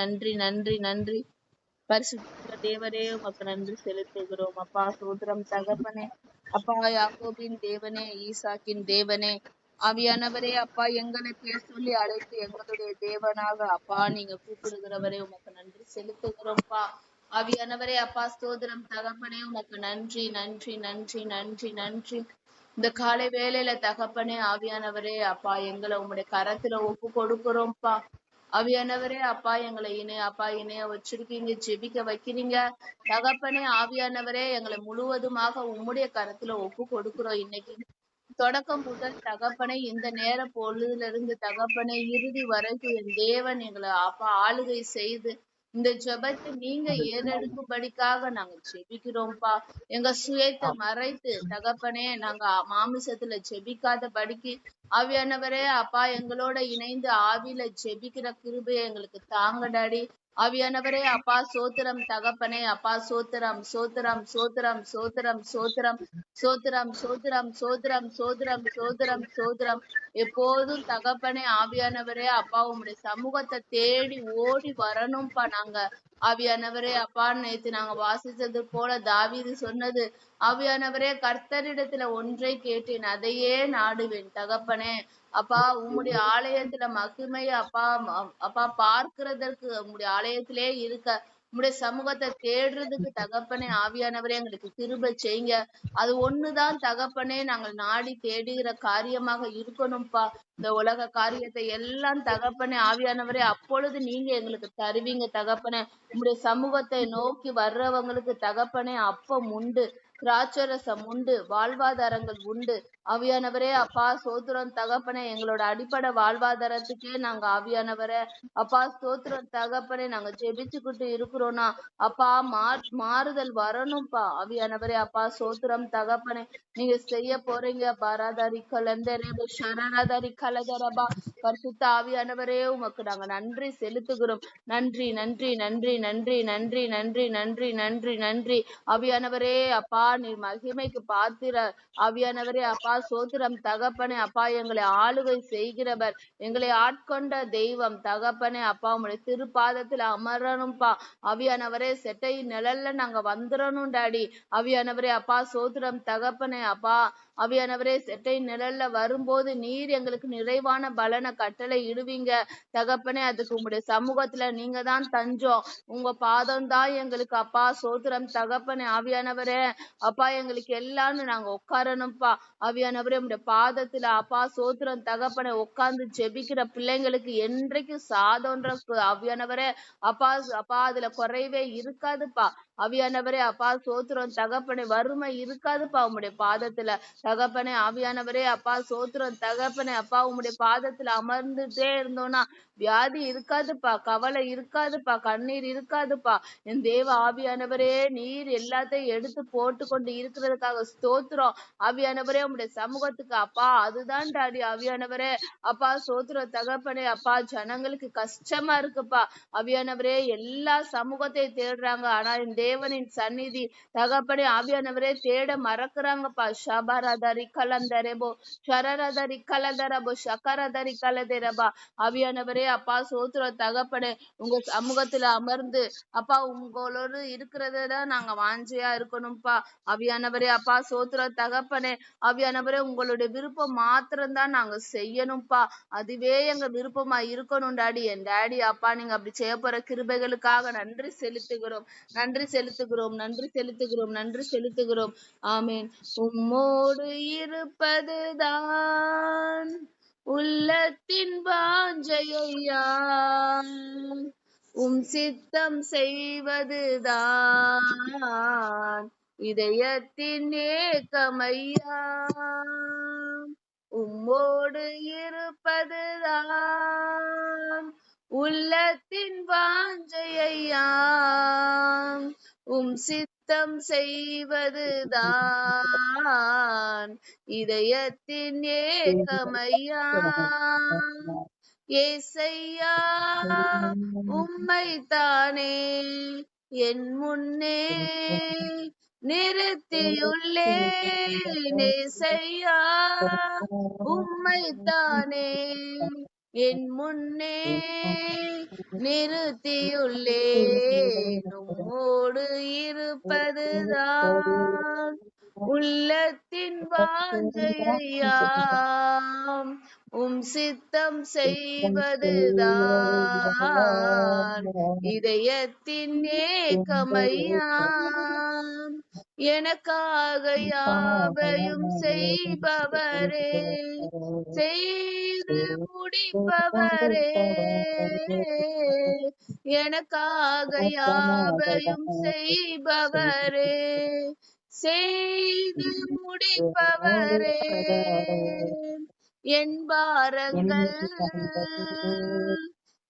நன்றி நன்றி நன்றி. பரிசுத்த தேவரே உமக்கு நன்றி செலுத்துகிறோம் அப்பா. சோதரம் தகப்பனே அப்பா, யாக்கோபின் தேவனே, ஈசாக்கின் தேவனே, ஆவியானவரே அப்பா, எங்களை பேர் சொல்லி அழைத்து எங்களுடைய தேவனாக அப்பா நீங்க கூப்பிடுகிறவரே உமக்கு நன்றி செலுத்துகிறோம்ப்பா. ஆவியானவரே அப்பா, ஸ்தோத்திரம் தகப்பனே உமக்கு நன்றி நன்றி நன்றி நன்றி நன்றி. இந்த காலை வேளையில தகப்பனே ஆவியானவரே அப்பா, எங்களை உங்களுடைய கரத்துல ஒப்பு கொடுக்கிறோம்ப்பா. ஆவியானவரே அப்பா, எங்களை இணைய வச்சிருக்கீங்க, ஜெபிக்க வைக்கிறீங்க தகப்பனே. ஆவியானவரே எங்களை முழுவதுமாக உம்முடைய கரத்துல ஒப்பு கொடுக்கிறோம் இன்னைக்கு. தொடக்கம் முதல் தகப்பனை இந்த நேர பொழுதுல இருந்து தகப்பனை இறுதி வரைக்கும் என் தேவன் எங்களை அப்பா ஆளுகை செய்து இந்த ஜெபத்தை நீங்க ஏறெடுக்கும்படிக்காக நாங்க ஜெபிக்கிறோம்ப்பா. எங்க சுயத்தை மறைத்து தகப்பனே நாங்க மாமிசத்துல ஜெபிக்காத படிக்கு ஆவியானவரே அப்பா, எங்களோட இணைந்து ஆவியில ஜெபிக்கிற கிருபையை எங்களுக்கு தாங்க டாடி. ஆவியானவரே அப்பா, சோத்திரம் தகப்பனே அப்பா, சோத்திரம் சோத்திரம் சோத்திரம் சோத்திரம் சோத்திரம் சோத்திரம் சோத்திரம் சோத்திரம் சோத்திரம் சோத்திரம் சோத்திரம். எப்போதும் தகப்பனே ஆவியானவரே அப்பா, உங்களுடைய சமூகத்தை தேடி ஓடி வரணும்ப்பா நாங்க. ஆவியானவரே அப்பா, நேத்து நாங்க வாசித்தது போல தாவீது சொன்னது, ஆவியானவரே கர்த்தரிடத்துல ஒன்றை கேட்டேன் அதையே நாடுவேன் தகப்பனே. அப்பா, உம்முடைய ஆலயத்துல மகிமை அப்பா, அப்பா பார்க்கிறதற்கு உம்முடைய ஆலயத்திலே இருக்க உம்முடைய சமூகத்தை தேடுறதுக்கு தகப்பனே ஆவியானவரே எங்களுக்கு கிருபை செய்யுங்க. அது ஒண்ணுதான் தகப்பனே நாங்கள் நாடி தேடுகிற காரியமாக இருக்கணும்ப்பா. இந்த உலக காரியத்தை எல்லாம் தகப்பனே ஆவியானவரே அப்பொழுது நீங்க எங்களுக்கு தருவீங்க தகப்பனே. உம்முடைய சமூகத்தை நோக்கி வர்றவங்களுக்கு தகப்பனே அப்பம் உண்டு, திராட்சரசம் உண்டு, வாழ்வாதாரங்கள் உண்டு. ஆவியானவரே அப்பா, சோத்திரம் தகப்பனே, எங்களோட அடிப்படை வாழ்வாதாரத்துக்கே நாங்க ஆவியானவரே அப்பா, ஸ்தோத்திரம் தகப்பனே, நாங்க ஜெபிச்சுக்கிட்டு இருக்கிறோம்னா அப்பா மாறுதல் வரணும்ப்பா. ஆவியானவரே அப்பா, சோத்திரம் தகப்பனே, நீங்க செய்ய போறீங்க. பராதாரி கலந்தரபா ஷராதாரி கலதரபா. பரிசுத்த ஆவியானவரே உமக்கு நாங்க நன்றி செலுத்துகிறோம். நன்றி நன்றி நன்றி நன்றி நன்றி நன்றி நன்றி நன்றி நன்றி. ஆவியானவரே அப்பா, நீ மகிமைக்கு பாத்திர. ஆவியானவரே அப்பா, சோத்திரம் தகப்பனே அப்பா, எங்களை ஆளுகை செய்கிறவர், எங்களை ஆட்கொண்ட தெய்வம் தகப்பனே அப்பா, உங்களுடைய திருப்பாதத்துல அமரணும்பா. ஆவியானவரே செட்டை நிழல்ல நாங்க வந்துடணும் டாடி. ஆவியானவரே அப்பா, சோத்திரம் தகப்பனே அப்பா, ஆவியானவரே செட்டை நிழல்ல வரும்போது நீர் எங்களுக்கு நிறைவான பலனை கட்டளை இடுவீங்க தகப்பனே. அதுக்கு உங்களுடைய சமூகத்துல நீங்க தான் தஞ்சம், உங்க பாதம் தான் எங்களுக்கு அப்பா, சோத்திரம் தகப்பனே. ஆவியானவரே அப்பா, எங்களுக்கு எல்லாம்னு நாங்க உட்காரணும்ப்பா. ஆவியானவரே உங்களுடைய பாதத்துல அப்பா, சோத்திரம் தகப்பனை உட்கார்ந்து ஜெபிக்கிற பிள்ளைங்களுக்கு என்றைக்கும் சாதம்ன்ற ஆவியானவரே அப்பா அப்பா, அதுல குறைவே இருக்காதுப்பா. ஆவியானவரே அப்பா, சோத்திரம் தகப்பனை, வறுமை இருக்காதுப்பா உம்முடைய பாதத்துல தகப்பனே. ஆவியானவரே அப்பா, சோத்திரம் தகப்பனே அப்பா, உம்முடைய பாதத்துல அமர்ந்துட்டே இருந்தோம்னா வியாதி இருக்காதுப்பா, கவலை இருக்காதுப்பா, கண்ணீர் இருக்காதுப்பா. என் தேவ ஆவியானவரே, நீர் எல்லாத்தையும் எடுத்து போட்டு கொண்டு இருக்கிறதுக்காக ஸ்தோத்திரம். ஆவியானவரே உம்முடைய சமூகத்துக்கு அப்பா, அதுதான் டாடி. ஆவியானவரே அப்பா, சோத்திரம் தகப்பனே அப்பா, ஜனங்களுக்கு கஷ்டமா இருக்குப்பா. ஆவியானவரே எல்லா சமூகத்தை தேடுறாங்க, ஆனா என் தேவனின் சந்நிதி தகப்பனே ஆவியானவரே தேட மறக்குறாங்கப்பா. ஷபரதரி கலந்தரபோ ஷரரதரி கலதரபோ ஷக்கரதரி கலதரபா. ஆவியானவரே அப்பா, சோத்திரம் தகப்பனே, உங்க சமூகத்துல அமர்ந்து அப்பா உங்களோடு இருக்கிறதான் நாங்க வாஞ்சையா இருக்கணும்ப்பா. ஆவியானவரே அப்பா, சோத்திரம் தகப்பனே, ஆவியானவரே உங்களுடைய விருப்பம் மாத்திரம்தான் நாங்க செய்யணும்ப்பா. அதுவே எங்க விருப்பமா இருக்கணும் டாடி. என் டாடி அப்பா, நீங்க அப்படி செய்ய போற கிருபைகளுக்காக நன்றி செலுத்துகிறோம், நன்றி செலுத்துகிறோம், நன்றி செலுத்துகிறோம், நன்றி செலுத்துகிறோம். ஆமேன். உம்மோடு இருப்பதுதான் உள்ளத்தின் வாஞ்சையா, உம் சித்தம் செய்வதுதான் இதயத்தின் ஏக்கமையா. உம்மோடு இருப்பதுதான் உள்ளத்தின் வாஞ்சையா, உம் சித்தம் செய்வதுதான் இதயத்தின் ஏக்கமையா. ஏசையா உம்மைத்தானே என் முன்னே நிறுத்தியுள்ளேன். ஏசையா உம்மைத்தானே என் முன்னே நிறுத்தியுள்ளேன். உம்மோடு இருப்பதுதான் உள்ளத்தின் வாஞ்சையாம். உம் சித்தம் செய்வதுதான் இதயத்தின் ஏக்கமையாம். எனக்காக யாவையும் செய்பவரே, செய்து முடிப்பவரே, எனக்காக யாவையும் செய்பவரே, செய்து முடிப்பவரே. என் பாரங்கள்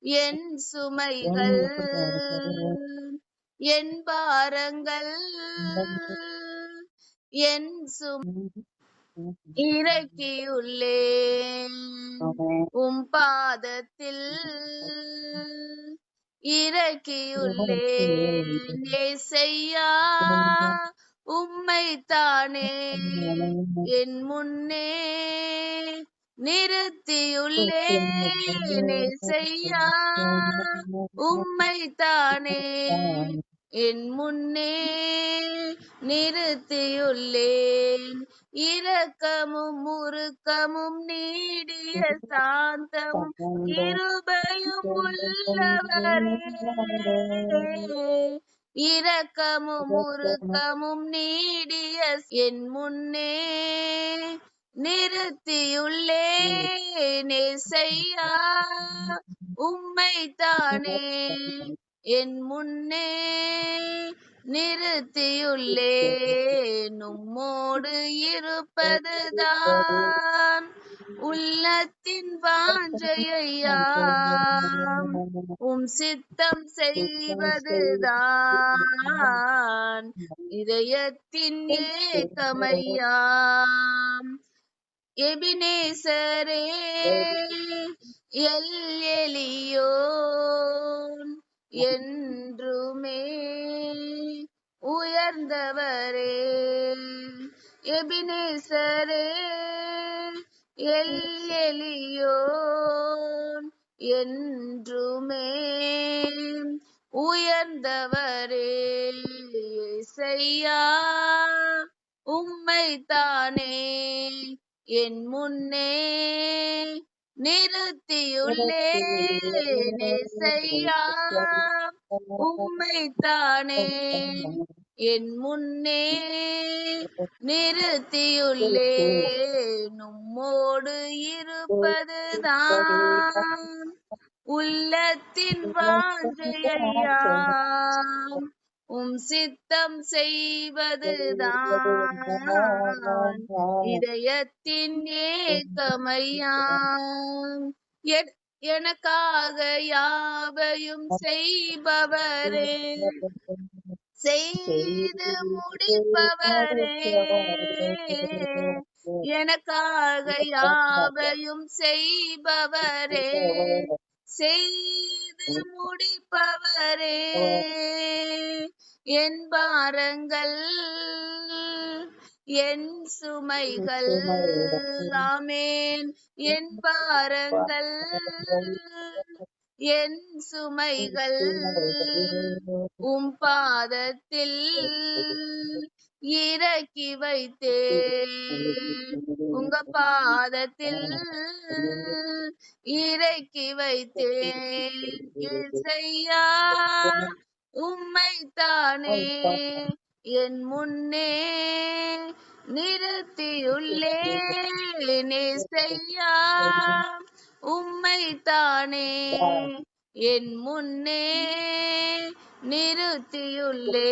என் சுமைகள், என் பாரங்கள் என் இறக்கியுள்ளேன் உம் பாதத்தில், இறக்கியுள்ளேன் ஏசையா உம்மைத்தானே. என் முன்னே நிறுத்தியுள்ளேன் ஏசையா உம்மைத்தானே. என் முன்னே நிறுத்தியுள்ளேன். இரக்கமும் உருக்கமும் நீடிய சாந்தமும் கிருபையும் உள்ளவரே, இரக்கமும் உருக்கமும் நீடிய என் முன்னே நிறுத்தியுள்ளேன் ஏசையா உம்மைத்தானே. என் முன்னே நிறுத்தியுள்ளேன். உம்மோடு இருப்பதுதான் உள்ளத்தின் வாஞ்சையாம். உம் சித்தம் செய்வதுதான் இதயத்தின் ஏக்கமையாம். எபினேசரே எல் எலியோன் என்றுமே உயர்ந்தவரே. எபினேசரே எல் எலியோன் என்றுமே உயர்ந்தவரே. இசையா உம்மைத்தானே என் முன்னே நிறுத்தியுள்ளேன் இசையா உம்மைத்தானே. என் முன்னே நிறுத்தியுள்ளேன். உம்மோடு இருப்பதுதான் உள்ளத்தின் வாஞ்சையாம். உம் சித்தம் செய்வதுதான் இதயத்தின் ஏக்கமையாம். எனக்காக யாவையும் செய்பவரே, செய்து முடிப்பவரே, எனக்காக யாவையும் செய்பவரே, செய்து முடிப்பவரே. என் பாரங்கள் என் சுமைகள், ஆமேன், என் பாரங்கள் என் சுமைகள் உம் பாதத்தில் இறக்கி வைத்தேன். உங்க பாதத்தில் இறக்கி வைத்தேன். இசையா உம்மைத்தானே என் முன்னே நிறுத்தியுள்ளேன். இசையா உம்மைத்தானே என் முன்னே நிறுத்தியுள்ளேன்.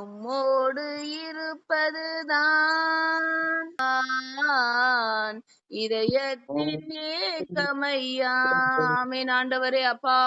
உம்மோடு இருப்பதுதான் இதயத்தின் ஏக்கமையாம். ஆண்டவரே அப்பா,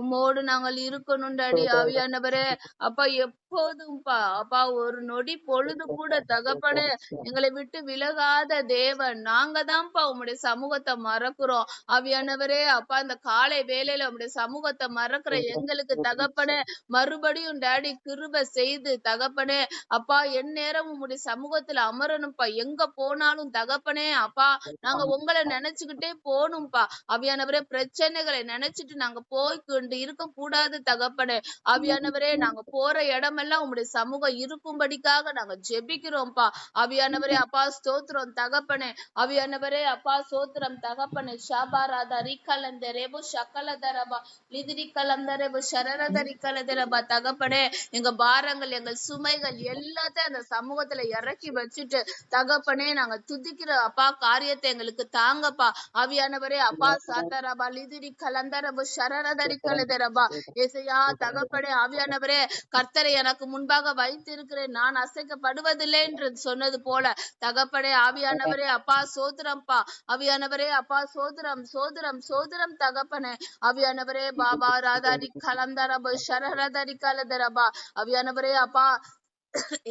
உம்மோடு நாங்கள் இருக்கணும் டாடி. ஆவியானவரே அப்பா எப்போதும்பா அப்பா ஒரு நொடி பொழுது கூட தகப்பனே எங்களை விட்டு விலகாத தேவன். நாங்க தான்ப்பா உம்முடைய சமூகத்தை மறக்கிறோம். ஆவியானவரே அப்பா இந்த காலை வேளையில உம்முடைய சமூகத்தை மறக்கிற எங்களுக்கு தகப்பனே மறுபடியும் டாடி கிருபை செய்து தகப்பனே அப்பா எந்நேரம் உம்முடைய சமூகத்துல அமரணும்ப்பா. எங்க போனாலும் தகப்பனே அப்பா நாங்க உங்களை நினைச்சுக்கிட்டே போகணும்ப்பா. ஆவியானவரே பிரச்சனைகளை நினைச்சிட்டு நாங்க போய் கொண்டு இருக்க கூடாது தகப்பனே. ஆவியானவரே நாங்க போற இடமெல்லாம் உம்முடைய சமூகம் இருக்கும்படிக்காக நாங்க ஜெபிக்கிறோம்ப்பா. ஆவியானவரே அப்பா ஸ்தோத்திரம் தகப்பனே. ஆவியானவரே அப்பா ஸ்தோத்திரம் தகப்பனே. ஷாபாராதா ரிக்கலந்தரேபு ஷக்கலதரபா லிதிரி கலந்தரேபு ஷரரதரி கலதரபா தகப்பனே. எங்க பாரங்கள் எங்கள் சுமைகள் எல்லாத்தையும் அந்த சமூகத்துல இறக்கி வச்சுட்டு தகப்பனே நாங்க துதிக்கிற அப்பா காரியத்தை எங்களுக்கு தாங்கப்பா. ஆவியானவரே அப்பா சாத்தரபா லிதிரி கலந்தரபு ஷரரதரி கலதரபா ஏசையா தகப்பனே. ஆவியானவரே கர்த்தரை எனக்கு முன்பாக வைத்திருக்கிறேன், நான் அசைக்கப்படுவதில்லை என்று சொன்னது போல தகப்பனே. ஆவியானவரே அப்பா சோதரம்பா. ஆவியானவரே அப்பா சோதரம் சோதரம் சோதரம் தகப்பனே. ஆவியானவரே பாபா ராதாரி கலந்தரபு ஷரரதரி கலதரபா. ஆவியானவரே அப்பா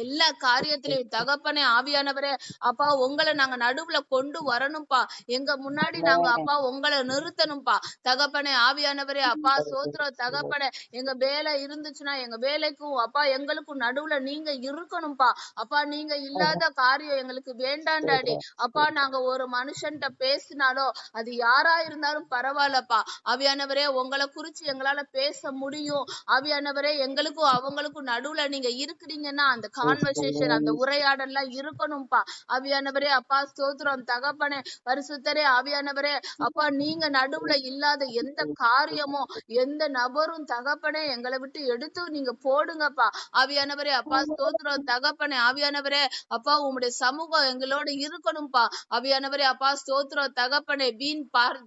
எல்லா காரியத்திலையும் தகப்பனே. ஆவியானவரே அப்பா உங்களை நாங்க நடுவுல கொண்டு வரணும்ப்பா. எங்க முன்னாடி நாங்க அப்பா உங்களை நிறுத்தணும்ப்பா தகப்பனே. ஆவியானவரே அப்பா சோத்திரம் தகப்பனே. எங்க வேலை இருந்துச்சுன்னா எங்க வேலைக்கும் அப்பா எங்களுக்கும் நடுவுல நீங்க இருக்கணும்ப்பா. அப்பா நீங்க இல்லாத காரியம் எங்களுக்கு வேண்டாண்டாடி. அப்பா நாங்க ஒரு மனுஷன்ட்ட பேசினாலோ அது யாரா இருந்தாலும் பரவாயில்லப்பா. ஆவியானவரே உங்களை குறிச்சு எங்களால பேச முடியும். ஆவியானவரே எங்களுக்கும் அவங்களுக்கும் நடுவுல நீங்க இருக்கிறீங்கன்னா அந்த கான்வர்சேஷன் அந்த உரையாடல்லாம் இருக்கணும்ப்பா. ஆவியானவரே அப்பா ஸ்தோத்திரம் தகப்பனே. பரிசுத்தரே ஆவியானவரே அப்பா நீங்க நடுவுல இல்லாத எந்த காரியமோ எந்த நபரும் தகப்பனே எங்களை விட்டு எடுத்து நீங்க போடுங்கப்பா. ஆவியானவரே அப்பா ஸ்தோத்திரம் தகப்பனே. ஆவியானவரே அப்பா உம்முடைய சமூகம் எங்களோட இருக்கணும்ப்பா. ஆவியானவரே அப்பா ஸ்தோத்திரம் தகப்பனே.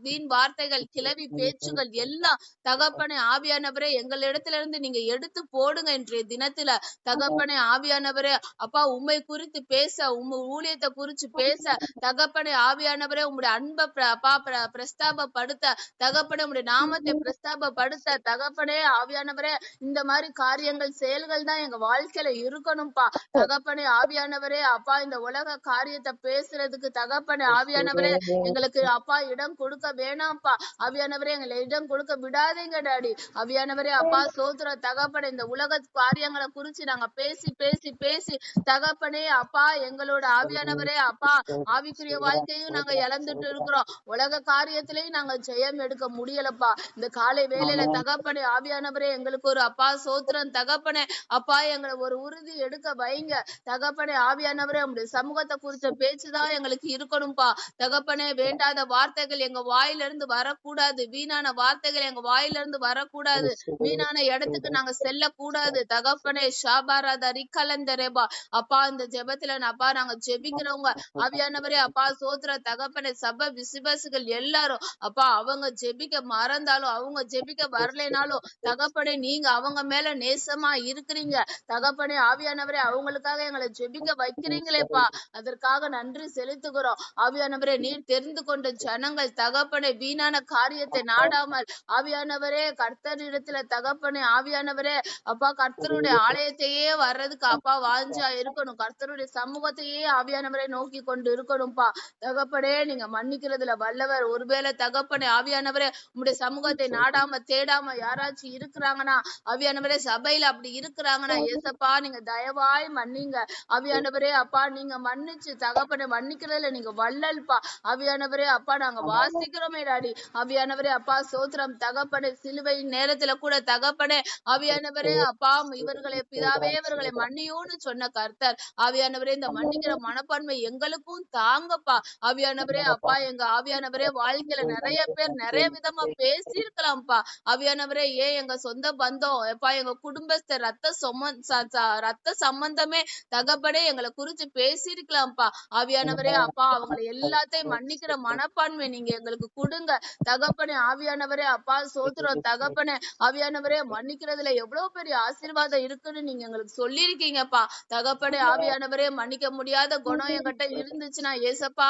வீண் வார்த்தைகள் கிளவி பேச்சுகள் எல்லாம் தகப்பனே ஆவியானவரே எங்களிடத்துல இருந்து நீங்க எடுத்து போடுங்க இன்றைய தினத்துல தகப்பனே. ஆவியானவரே அப்பா உம்மை குறித்து பேச உம்ம ஊழியத்தை குறிச்சு பேச தகப்பனே. ஆவியானவரே உம்முடைய அன்பை அப்பா பிரஸ்தாபப்படுத்த தகப்பனே. உம்முடைய நாமத்தை பிரஸ்தாபப்படுத்த தகப்பனே. ஆவியானவரே இந்த மாதிரி காரியங்கள் செயல்கள் தான் எங்க வாழ்க்கையில இருக்கணும்ப்பா தகப்பனே. ஆவியானவரே அப்பா இந்த உலக காரியத்தை பேசுறதுக்கு தகப்பனே. ஆவியானவரே எங்களுக்கு அப்பா இடம் கொடுக்க வேணாம்ப்பா. ஆவியானவரே எங்களை இடம் கொடுக்க விடாதீங்க டாடி. ஆவியானவரே அப்பா சோதர தகப்பனே. இந்த உலக காரியங்களை குறிச்சு நாங்க பேசி பேசி பேசி தகப்பனே அப்பா எங்களோட ஆவியானவரே அப்பா ஆவிக்குரிய வாழ்க்கையும் நாங்க இழந்துட்டு இருக்கிறோம். உலக காரியத்திலையும் நாங்க ஜெயம் எடுக்க முடியலப்பா. இந்த காலை வேளையில தகப்பனே ஆவியானவரே எங்களுக்கு ஒரு அப்பா சோத்திரம் தகப்பனே. அப்பா எங்களை ஒரு உறுதி எடுக்க வைங்க தகப்பனே. ஆவியானவரே உங்களுடைய சமூகத்தை குறிச்ச பேச்சுதான் எங்களுக்கு இருக்கணும்பா தகப்பனே. வேண்டாத வார்த்தைகள் எங்க வாயிலிருந்து வரக்கூடாது. வீணான வார்த்தைகள் எங்க வாயிலிருந்து வரக்கூடாது. வீணான இடத்துக்கு நாங்க செல்லக்கூடாது தகப்பனே. ஷாபாராதா ரிக்கலந்தரேபா அப்பா இந்த ஜெபத்துல அப்பா நாங்க ஜெபிக்கிறவங்க ஆவியானவரே அப்பா சோத்திர தகப்பனே. சபை விசுவாசிகள் எல்லாரும் அப்பா அவங்க ஜெபிக்க மறந்தாலும் அவங்க ஜெபிக்க வரலைனாலும் தகப்பனே நீங்க அவங்க மேல நேசமா இருக்கிறீங்க தகப்பனே. ஆவியானவரே அவங்களுக்காக எங்களை ஜெபிக்க வைக்கிறீங்களேப்பா, அதற்காக நன்றி செலுத்துகிறோம். ஆவியானவரே நீர் தெரிந்து கொண்ட ஜனங்கள் தகப்பனே வீணான காரியத்தை நாடாமல் ஆவியானவரே கர்த்தரிடத்துல தகப்பனே. ஆவியானவரே அப்பா கர்த்தருடைய ஆலயத்தையே வர்றதுக்கு அப்பா வாஞ்சா இருக்கணும். கர்த்தருடைய சமூகத்தையே ஆவியானவரை நோக்கி கொண்டு இருக்கணும்பா தகப்பனே. நீங்க மன்னிக்கிறதுல வல்லவர். ஒருவேளை தகப்பனே ஆவியானவரே உங்களுடைய சமூகத்தை நாடாம தேடாம யாராச்சும் இருக்கிறாங்கன்னா ஆவியானவரே சபையில அப்படி இருக்கிறாங்கன்னா ஏசப்பா நீங்க தயவாய் மன்னிங்க ஆவியானவரே. அப்பா நீங்க மன்னிச்சு தகப்பனே மன்னிக்கிறதுல நீங்க வல்லல்பா ஆவியானவரே. அப்பா நாங்க வாசிக்கிறோமே டாடி. ஆவியானவரே அப்பா சோத்திரம் தகப்பனே. சிலுவையின் நேரத்துல கூட தகப்பனே ஆவியானவரே அப்பா இவர்களை பிதாவே இவர்களை மன்னியோன்னு சொன்ன கர்த்தர் ஆவியானவரே. இந்த மன்னிக்கிற மனப்பான்மை எங்களுக்கும் தாங்கப்பா ஆவியானவரே. அப்பா எங்க ஆவியானவரே வாழ்க்கையில நிறைய பேர் நிறைய விதமா பேசி இருக்கலாம்ப்பா ஆவியானவரே. ஏன் எங்க சொந்த பந்தம் எப்பா எங்க குடும்பஸ்தர் ரத்த சம்பந்தமே தகப்பனே எங்களை குறிச்சு பேசி இருக்கலாம்ப்பா ஆவியானவரே. அப்பா அவங்களை எல்லாத்தையும் மன்னிக்கிற மனப்பான்மை நீங்க எங்களுக்கு கொடுங்க தகப்பனே. ஆவியானவரே அப்பா சோத்திரம் தகப்பனே. ஆவியானவரே மன்னிக்கிறதுல எவ்வளவு பெரிய ஆசீர்வாதம் இருக்குன்னு நீங்க எங்களுக்கு சொல்லி காமிச்சிருக்கீங்கப்பா. தகப்பனே ஆவியானவரே, மன்னிக்க முடியாத குணம் என்கிட்ட இருந்துச்சுன்னா ஏசப்பா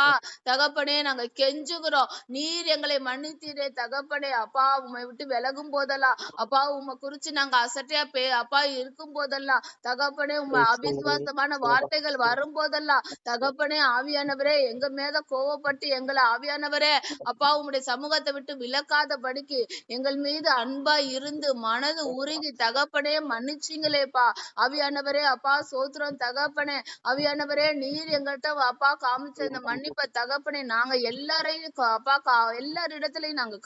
தகப்பனே நாங்க கெஞ்சுகிறோம். நீர் எங்களை மன்னித்தீரே தகப்பனே. அப்பா உம்மை விட்டு விலகும் போதெல்லாம் அப்பா உம்மை குறிச்சு நாங்க அசட்டையா அப்பா இருக்கும் போதெல்லாம் தகப்பனே உம்மை அவிசுவாசமான வார்த்தைகள் வரும் போதெல்லாம் தகப்பனே ஆவியானவரே எங்க மேல கோவப்பட்டு எங்களை ஆவியானவரே அப்பா உம்முடைய சமூகத்தை விட்டு விலக்காதபடிக்கு எங்கள் மீது அன்பா இருந்து மனது உருகி தகப்பனே மன்னிச்சிங்களேப்பா. ஆவியானவரே அப்பா சோத்திரம் தகப்பனே. ஆவியானவரே நீர் எங்கள்கிட்ட அப்பா காமிச்ச இந்த மன்னிப்ப தகப்பனே நாங்க எல்லாரையும் அப்பா எல்லாரிடத்துலயும் நாங்க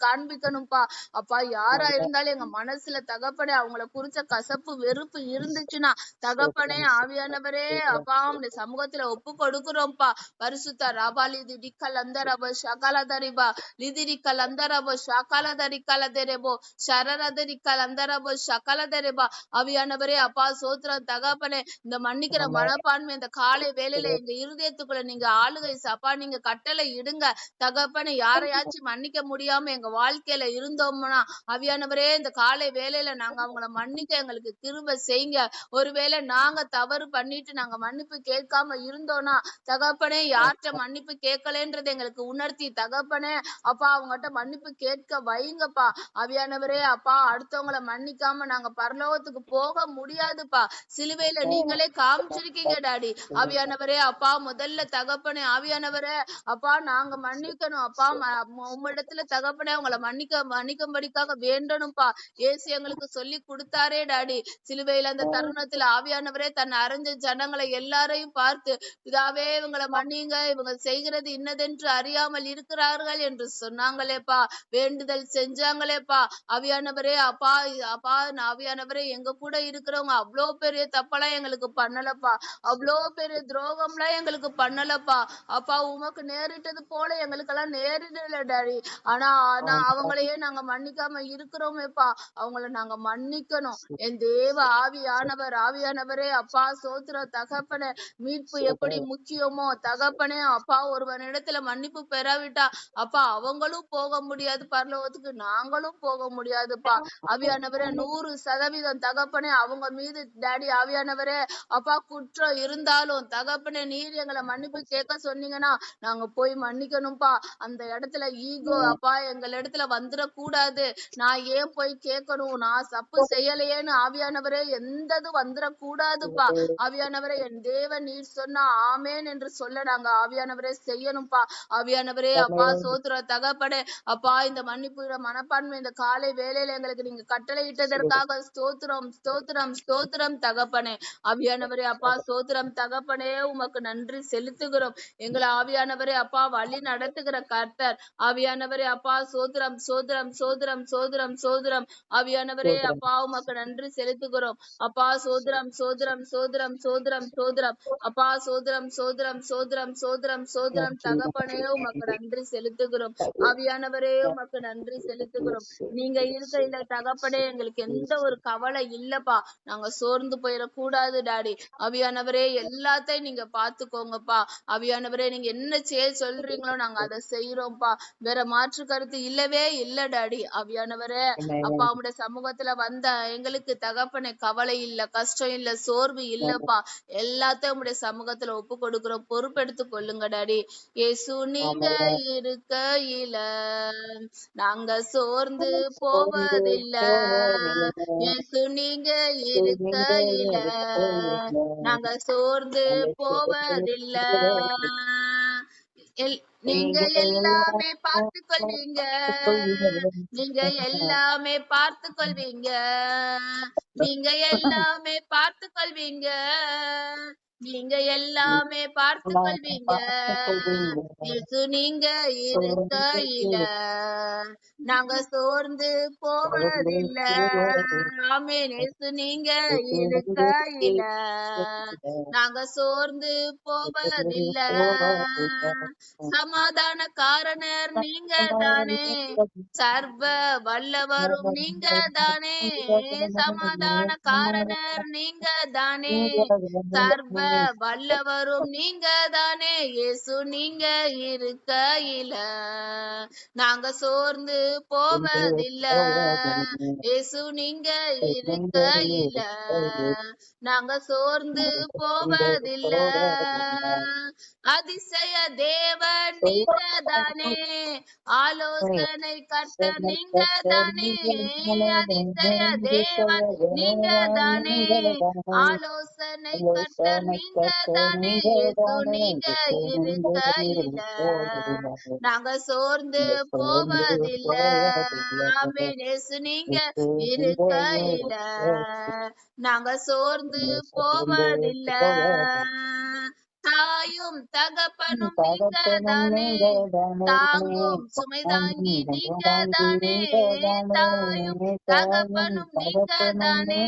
காண்பிக்கணும்ப்பா. அப்பா யாரா இருந்தாலும் எங்க மனசுல தகப்பனே அவங்கள குறிச்ச கசப்பு வெறுப்பு இருந்துச்சுன்னா தகப்பனே ஆவியானவரே அப்பா உடைய சமூகத்துல ஒப்பு கொடுக்கிறோம்ப்பா. பரிசுத்த ராபாலி திடிக்கல் அந்த ரப ஷகாலதரிபா லிதிரிக்கல் அந்த ரப ஷகாலதரிக்கல தெரேபோ ஷரரதரிக்கல் அந்த ரப ஷகல தெரேபா. ஆவியானவரே அப்பா சோத்திரம் தகப்பனே. இந்த மன்னிக்கிற மனப்பான்மை இந்த காலை வேலையில எங்க இருதயத்துக்குள்ள நீங்க ஆளுகை அப்பா நீங்க கட்டளை இடுங்க தகப்பனே. யாரையாச்சும் மன்னிக்க முடியாம எங்க வாழ்க்கையில இருந்தோம்னா ஆவியானவரே இந்த காலை வேலையில நாங்க அவங்கள மன்னிக்க எங்களுக்கு கிருபை செய்யுங்க. ஒருவேளை நாங்க தவறு பண்ணிட்டு நாங்க மன்னிப்பு கேட்காம இருந்தோம்னா தகப்பனே யார்கிட்ட மன்னிப்பு கேட்கலன்றது எங்களுக்கு உணர்த்தி தகப்பனே அப்பா அவங்ககிட்ட மன்னிப்பு கேட்க வைங்கப்பா. ஆவியானவரே அப்பா அடுத்தவங்களை மன்னிக்காம நாங்க பரலோகத்துக்கு போக முடியாதுப்பா. சிலுவையில நீங்களே காமிச்சிருக்கீங்க டாடி. ஆவியானவரே அப்பா முதல்ல தகப்பனே ஆவியானவரே அப்பா நாங்க மன்னிக்கணும் அப்பா. உம்மிடத்துல தகப்பனே உங்களை மன்னிக்கும்படிக்காக வேண்டணும்ப்பா. ஏசு எங்களுக்கு சொல்லி கொடுத்தாரே டாடி. சிலுவையில அந்த தருணத்துல ஆவியானவரே தன்னை அறிஞ்ச ஜனங்களை எல்லாரையும் பார்த்து பிதாவே இவங்களை மன்னிங்க இவங்க செய்கிறது இன்னதென்று அறியாமல் இருக்கிறார்கள் என்று சொன்னாங்களேப்பா. வேண்டுதல் செஞ்சாங்களேப்பா. ஆவியானவரே அப்பா அப்பா ஆவியானவரே எங்க கூட இருக்கிறவங்க அவ்வளோ பெரிய தப்பெல்லாம் எங்களுக்கு பண்ணலப்பா. அவ்வளோ பெரிய துரோகம்லாம் எங்களுக்கு பண்ணலப்பா. அப்பா உமக்கு நேரிட்டது போல எங்களுக்கெல்லாம் நேரிடல டாடி. ஆனா அவங்களையே நாங்க மன்னிக்காம இருக்கிறோமேப்பா. அவங்கள நாங்க மன்னிக்கணும். என் தேவ ஆவியானவரே அப்பா சோத்திர தகப்பனே. மீட்பு எப்படி முக்கியமோ தகப்பனே அப்பா ஒருவனிடத்துல மன்னிப்பு பெறாவிட்டா அப்பா அவங்களும் போக முடியாது பரலோகத்துக்கு, நாங்களும் போக முடியாதுப்பா. ஆவியானவரே 100% தகப்பனே அவங்க மீது டாடி ஆவியானவரே அப்பா குற்றம் இருந்தாலும் தகப்பனே நீர் எங்களை மன்னிப்பு கேட்க சொன்னீங்கன்னா நாங்க போய் மன்னிக்கணும்ப்பா. அந்த இடத்துல ஈகோ அப்பா எங்கள் இடத்துல வந்துடக்கூடாது. நான் ஏன் போய் கேட்கணும், நான் தப்பு செய்யலையேன்னு ஆவியானவரே எந்தது வந்துடக்கூடாதுப்பா. ஆவியானவரே என் தேவன் நீர் சொன்னா ஆமேன் என்று சொல்ல நாங்க ஆவியானவரே செய்யணும்ப்பா. ஆவியானவரே அப்பா சோத்திர தகப்பனே அப்பா இந்த மன்னிப்பு மனப்பான்மை இந்த காலை வேலையில எங்களுக்கு நீங்க கட்டளை இட்டதற்காக ஸ்தோத்திரம் ஸ்தோத்திரம் ஸ்தோத்திரம் தகப்பனே. ஆவியானவரே அப்பா சோத்திரம் தகப்பனே உமக்கு நன்றி செலுத்துகிறோம். எங்களை ஆவியானவரே அப்பா வழி நடத்துகிற கர்த்தர். ஆவியானவரே அப்பா சோத்திரம் சோத்திரம் சோத்திரம் சோத்திரம் சோத்திரம். ஆவியானவரே அப்பா உமக்கு நன்றி செலுத்துகிறோம். அப்பா சோத்திரம் சோத்திரம் சோத்திரம் சோத்திரம் சோத்திரம். அப்பா சோத்திரம் சோத்திரம் சோத்திரம் சோத்திரம் சோத்திரம் தகப்பனே உமக்கு நன்றி செலுத்துகிறோம். ஆவியானவரே உமக்கு நன்றி செலுத்துகிறோம். நீங்க இருக்கையில தகப்பனே எங்களுக்கு எந்த ஒரு கவலை இல்லப்பா. நாங்க சோர்ந்து போயிடக்கூடாது டாடி. ஆவியானவரே எல்லாத்தையும் நீங்க பாத்துக்கோங்கப்பா. ஆவியானவரே நீங்க என்ன செய்ய சொல்றீங்களோ நாங்க அதை செய்யறோம்ப்பா. வேற மாற்று கருத்து இல்லவே இல்ல டாடி. ஆவியானவரே அப்பா உங்களுடைய சமூகத்துல வந்த எங்களுக்கு தகப்பனே கவலை இல்ல, கஷ்டம் இல்ல, சோர்வு இல்லப்பா. எல்லாத்தையும் உங்களுடைய சமூகத்துல ஒப்பு கொடுக்கிறோம். பொறுப்பெடுத்து கொள்ளுங்க டாடி. இயேசு நீங்க இருக்கையில நாங்க சோர்ந்து போவதில்ல. இயேசு நீங்க இருக்கையில நாங்க சோர்ந்து போவதில்ல. நீங்க எல்லாமே பார்த்து கொள்வீங்க, நீங்க எல்லாமே பார்த்து கொள்வீங்க, நீங்க எல்லாமே பார்த்து கொள்வீங்க, நீங்க எல்லாமே பார்த்து கொள்வீங்க. இயேசு நீங்க இருக்கையில நாங்க சோர்ந்து போவதில்ல. ஆமென். இயேசு நீங்க இருக்கையில நாங்க சோர்ந்து போவதில்ல. சமாதான காரணர் நீங்க தானே, சர்வ வல்லவரும் நீங்க தானே. சமாதான காரணர் நீங்க தானே, சர்வ வல்லவரும் நீங்க தானே இயேசு நீங்க இருக்கையில நாங்க சோர்ந்து போவதில்ல. இயேசு நீங்க இருக்கையில நாங்க சோர்ந்து போவதில்ல. அதிசய தேவன் நீங்க தானே, ஆலோசனை கர்த்தர் நீங்க தானே. அதிசய தேவன் நீங்க தானே, ஆலோசனை கர்த்தர் நீங்க தானே. இயேசு நீங்க இருக்கையில நாங்க சோர்ந்து போவதில்ல. ஆமென். இயேசு நீங்க இருக்கையில நாங்க சோர்ந்து போவதில்ல. தாயும் தகப்பனும் நீங்க தானே, தாங்கும் சுமை தாங்கி நீங்க தானே. தாயும் தகப்பனும் நீங்க தானே,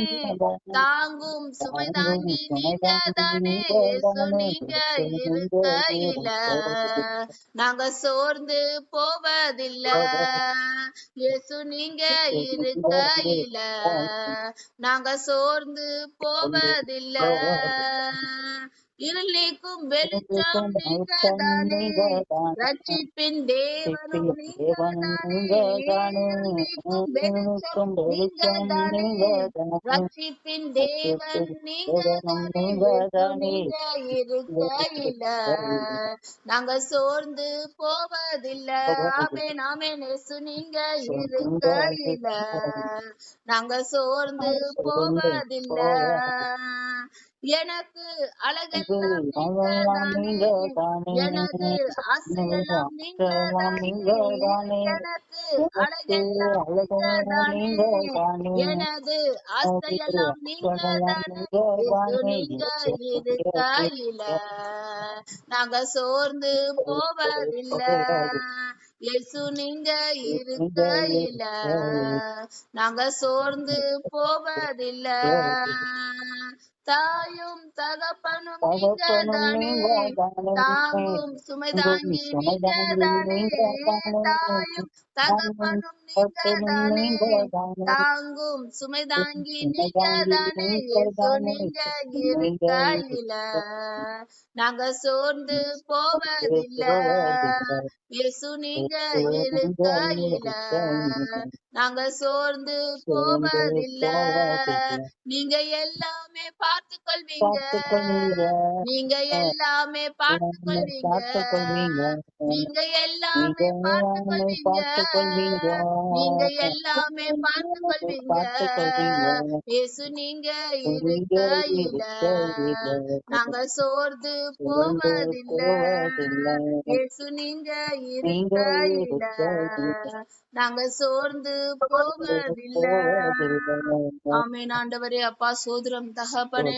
தாங்கும் சுமை தாங்கி நீங்க தானே. இயேசு நீங்க இருக்கையில நாங்க சோர்ந்து போவதில்ல. இயேசு நீங்க இருக்கையில நாங்க சோர்ந்து போவதில்ல. இருள் நீக்கும் வெளிச்சம் நீங்க தானே, ரட்சிப்பின் தேவனும் நீங்க தானே. இருள் நீக்கும் வெளிச்சம் நீங்க தானே, ரட்சிப்பின் தேவன் நீங்க தானே. இயேசு நீங்க இருக்கையில நாங்க சோர்ந்து போவதில்ல. ஆமென் ஆமென். இயேசு நீங்க இருக்கையில நாங்க சோர்ந்து போவதில்ல. எனக்கு அழகெல்லாம் நீங்க தானே, எனது ஆசையெல்லாம் நீங்க தானே. எனக்கு அழகெல்லாம் நீங்க தானே, எனது ஆசையெல்லாம் நீங்க தானே. இயேசு நீங்க இருக்கையில நாங்க சோர்ந்து போவதில்ல. இயேசு நீங்க இருக்கையில நாங்க சோர்ந்து போவதில்ல. தாயும் தகப்பனும் நீங்க தானே, தாங்கும் சுமை தாங்கி நீங்க தானே. தாயும் தகப்பனும் நீங்க தானே, தாங்கும் சுமை தாங்கி நீங்க தானே. இயேசு நீங்க இருக்கையில நாங்க சோர்ந்து போவதில்ல. இயேசு நீங்க இருக்கையில நாங்க சோர்ந்து போவதில்ல. நீங்க எல்லாமே பார்த்து கொள்வீங்க, நீங்க எல்லாமே பார்த்து கொள்வீங்க, நீங்க எல்லாமே பார்த்து கொள்வீங்க, நீங்க எல்லாமே பார்த்து கொள்வீங்க. இயேசு நீங்க இருக்கையில நாங்க சோர்ந்து போவதில்ல. இயேசு நீங்க இருக்கையில நாங்க சோர்ந்து போவதில்ல. ஆமென் ஆண்டவரே. அப்பா சோதரம் தகப்பனே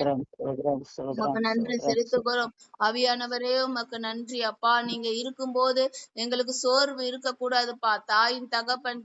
உமக்கு நன்றி செலுத்துகிறோம். ஆவியானவரே உமக்கு நன்றி அப்பா. நீங்க இருக்கும்போது எங்களுக்கு சோர்வு இருக்க கூடாதுப்பா. தாயின்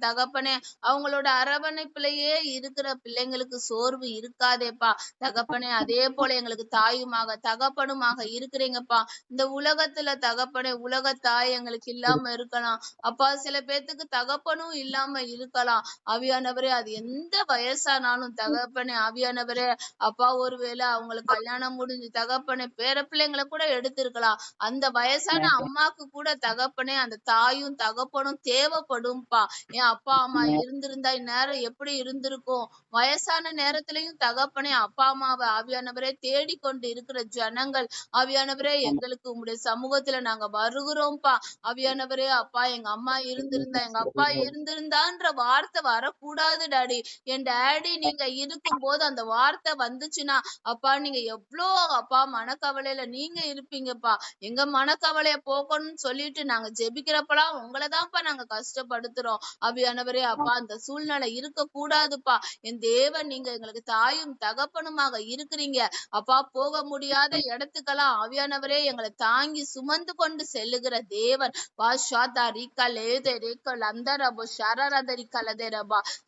தகப்பனே அவங்களோட அரவணைப்பிலேயே இருக்கிற பிள்ளைங்களுக்கு சோர்வு இருக்காதேப்பா தகப்பனே. அதே போல எங்களுக்கு தாயுமாக தகப்பனுமாக இருக்கிறீங்கப்பா. இந்த உலகத்துல தகப்பனே உலக தாய் எங்களுக்கு இல்லாம இருக்கலாம் அப்பா. சில பேர்த்துக்கு தகப்பனும் இல்லாம இருக்கலாம் ஆவியானவரே. அது எந்த வயசானாலும் தகப்பனே ஆவியானவரே அப்பா. ஒருவேளை அவங்களுக்கு கல்யாணம் முடிஞ்சு தகப்பனே பேர பிள்ளைங்களை கூட எடுத்திருக்கலாம். அந்த வயசான அம்மாக்கு கூட தகப்பனே அந்த தாயும் தகப்பனும் தேவைப்படும்பா. என் அப்பா அம்மா இருந்திருந்தா இந்நேரம் எப்படி இருந்திருக்கும். வயசான நேரத்திலையும் தகப்பனே அப்பா அம்மாவை ஆவியானவரே தேடிக்கொண்டு இருக்கிற ஜனங்கள் ஆவியானவரே எங்களுக்கு உங்களுடைய சமூகத்துல நாங்க வருகிறோம்ப்பா ஆவியானவரே அப்பா. எங்க அம்மா இருந்திருந்தா எங்க அப்பா இருந்திருந்தான்ற வார்த்தை வரக்கூடாது டாடி. என் டாடி நீங்க இருக்கும் போது அந்த வார்த்தை வந்துச்சுன்னா அப்பா நீங்க எவ்வளோ அப்பா மனக்கவலையில நீங்க இருப்பீங்கப்பா. எங்க மனக்கவலைய போக்கணும்னு சொல்லிட்டு நாங்க ஜெபிக்கிறப்பெல்லாம் உங்களைதான்ப்பா நாங்க கஷ்டப்படுத்துறோம் ஆவியானவரே அப்பா. அந்த சூழ்நிலை இருக்க கூடாதுப்பா. என் தேவன் நீங்க எங்களுக்கு தாயும் தகப்பனுமாக இருக்கிறீங்க அப்பா. போக முடியாத இடத்துக்கெல்லாம் ஆவியானவரே எங்களை தாங்கி சுமந்து கொண்டு செல்லுகிற தேவன்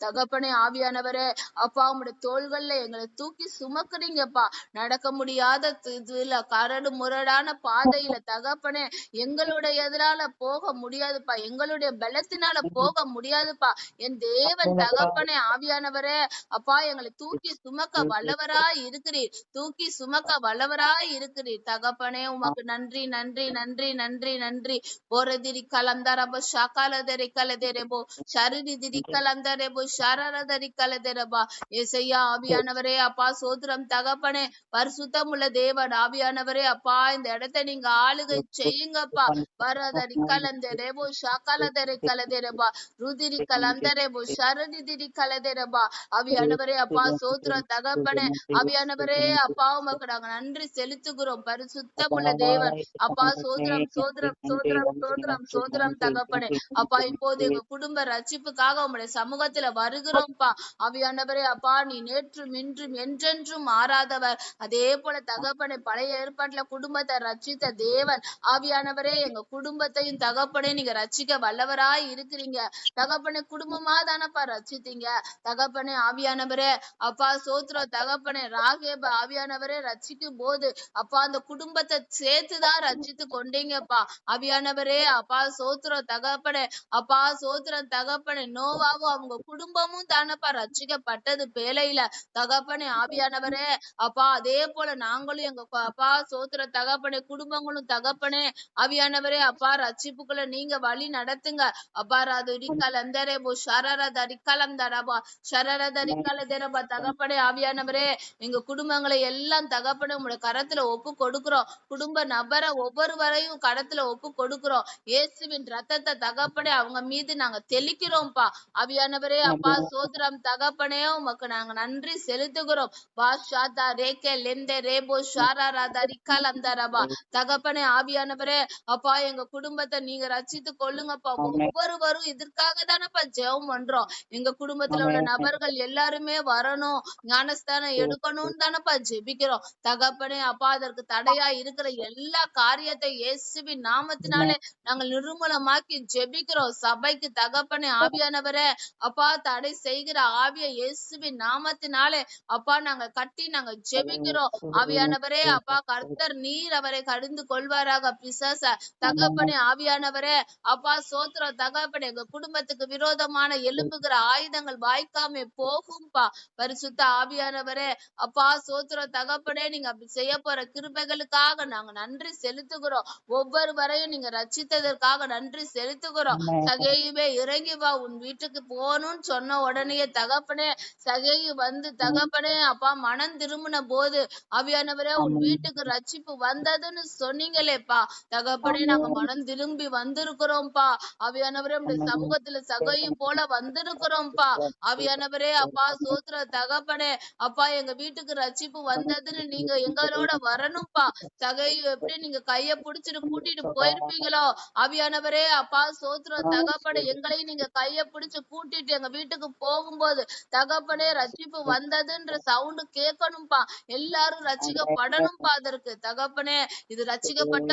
தகப்பனே ஆவியானவரே அப்பா. உங்களுடைய தோள்கள்ல எங்களை தூக்கி சுமக்குறீங்கப்பா. நடக்க முடியாத இதுல கரடு முரடான பாதையில தகப்பனே எங்களுடைய எதிரால போக முடியாதுப்பா, எங்களுடைய பலத்தினால போக முடியாதுப்பா. என் தேவன் தகப்பனே ஆவியானவரே அப்பா எங்களை தூக்கி சுமக்க வல்லவராய் இருக்கிறீர், தூக்கி சுமக்க வல்லவராய் இருக்கிறீர் தகப்பனே. உமக்கு நன்றி நன்றி நன்றி நன்றி நன்றி. போரதிரி கலந்தரபோ ஷாக்காலதரி கலதெரபோ ஷரிதிரி கலந்தரபோ ஷரரதரி கலதெரபா. ஏசையா ஆவியானவரே அப்பா சோத்திரம் தகப்பனே. பரிசுத்தமுள்ள தேவன் ஆவியானவரே அப்பா இந்த இடத்தை நீங்க ஆளுகை செய்யுங்கப்பா. வரதரி கலந்தரபோ ஷாக்காலதரி கலதெரபா ருதிரி கலந்தரபோ ஷரதிரி கலதெரபா. ஆவியானவரே அப்பா சோத்திரம் தகப்பனே. ஆவியானவரே அப்பா உமக்கு நாங்க நன்றி செலுத்துகிறோம். பரிசுத்தமுள்ள தேவன் அப்பா சோத்திரம் சோத்திரம் சோத்திரம் சோத்திரம் சோத்திரம் தகப்பனே. அப்பா இப்போது எங்க குடும்ப ரட்சிப்புக்காக உங்களுடைய சமூகத்துல வருகிறோம்ப்பா. ஆவியானவரே அப்பா நீ நேற்றும் இன்றும் என்றென்றும் மாறாதவர். அதே போல தகப்பனே பழைய ஏற்பாட்டுல குடும்பத்தை ரட்சித்த தேவன் ஆவியானவரே எங்க குடும்பத்தையும் தகப்பனே நீங்க ரட்சிக்க வல்லவராய் இருக்கிறீங்க தகப்பனே. குடும்பமா தானப்பா ரட்சித்தீங்க தகப்பனே ஆவியானவரே அப்பா சோத்திரம் தகப்பனே. ராகேப ஆவியானவரே ரட்சிக்கும் போது அப்பா அந்த குடும்பத்தை சேர்த்துதான் ரட்சித்து கொண்டீங்கப்பா. ஆவியானவரே அப்பா சோத்திரம் தகப்பனே. அப்பா சோத்திரம் தகப்பனே. நோவாவும் அவங்க குடும்பமும் தானப்பா ரட்சிக்கப்பட்டது பேழையில தகப்பனே. ஆவியானவரே அப்பா அதே போல நாங்களும் எங்க அப்பா சோத்திர தகப்பனே குடும்பங்களும் தகப்பனே. ஆவியானவரே அப்பா ரட்சிப்புக்குள்ள நீங்க வழி நடத்துங்க அப்பா. ராதுரிக்கலந்தரேபோ ஷரரதரிக்கலந்தரபா ஷரரதரிக்கலதெரபா தகப்பனே. ஆவியானவரே எங்க குடும்பங்களை எல்லாம் தகப்பனே உங்களுடைய கரத்துல ஒப்பு கொடுக்கிறோம். குடும்ப நபரை ஒவ்வொருவரையும் கடத்துல ஒப்பு கொடுக்கிறோம். இயேசுவின் ரத்தத்தை தகப்பனே அவங்க மீது நாங்க தெளிக்கிறோம்ப்பா. ஆவியானவரே அப்பா சோத்திரம் தகப்பனே உமக்கு நாங்க நன்றி செலுத்துகிறோம். பாஷாதா ரேகே லெந்தே ரேபோ ஷாராராதா ரிக்காலந்தரபா தகப்பனே. ஆவியானவரே அப்பா எங்க குடும்பத்தை நீங்க ரட்சித்து கொள்ளுங்கப்பா. ஒவ்வொருவரும் இதற்காக தானப்பா ஜெபம் பண்றோம். எங்க குடும்பத்துல உள்ள நபர்கள் எல்லாருமே வரணும், ஞானஸ்தானம் எடுக்கணும்னு தானப்பா ஜெபிக்கிறோம் தகப்பனே. அப்பா அதற்கு தடையா இருக்கிற எல்லா காரியத்தை இயேசுவின் நாமத்தினாலே நாங்கள் நிர்மூலமாக்கி ஜெபிக்கிறோம். சபைக்கு தகப்பனே ஆவியானவரே அப்பா தடை செய்கிற ஆவிய இயேசுவின் நாமத்தினாலே அப்பா நாங்க கட்டி நாங்க ஜெபிக்கிறோம். ஆவியானவரே அப்பா கர்த்தர் நீர் அவரை கடிந்து கொள்வாராக பிசாச தகப்பனே. ஆவியானவரே அப்பா சோத்திரம் தகப்பனே. எங்க குடும்பத்துக்கு விரோதமான எழும்புகிற ஆயுதங்கள் வாய்க்காம போகும்பா. பரிசுத்த ஆவியானவரே அப்பா சோத்திரம் தகப்பனே. நீங்க அப்படி செய்ய போற கிருபைகளுக்காக நாங்க நன்றி செலுத்துகிறோம். ஒவ்வொருவரையும் நீங்க ரட்சித்ததற்காக நன்றி செலுத்துகிறோம். சகேயுவே இறங்கி வா, உன் வீட்டுக்கு போகணும்னு சொன்ன உடனே தகப்பனே சகேயு வந்து தகப்பனே அப்பா மனம் திரும்பின போது ஆவியானவரே உன் வீட்டுக்கு ரட்சிப்பு வந்ததுன்னு சொன்னீங்களேப்பா தகப்பனே. நாங்க மனம் திரும்பி வந்திருக்கிறோம்ப்பா. ஆவியானவரே உடைய சமூகத்துல சகையு போல வந்திருக்கிறோம்ப்பா. ஆவியானவரே அப்பா சோத்திர தகப்பனே. அப்பா எங்க வீட்டுக்கு ரட்சிப்பு வந்ததுன்னு நீங்க எங்களோட வரணும்ப்பா. சகையு எப்படி நீங்க கைய புடிச்சிட்டு கூட்டிட்டு போயிருப்பீங்களோ ஆவியானவரே அப்பா சோத்திர தகப்பனே. எங்களையும் நீங்க கைய பிடிச்சு கூட்டிட்டு எங்க வீட்டுக்கு போகும்போது தகப்பனே ரட்சிப்பு வந்ததுன்ற சவுண்டு கேட்கணும்பா. எல்லாரும் ரட்சிக்கப்படணும்பா. அதற்கு தகப்பனே இது ரட்சிக்கப்பட்ட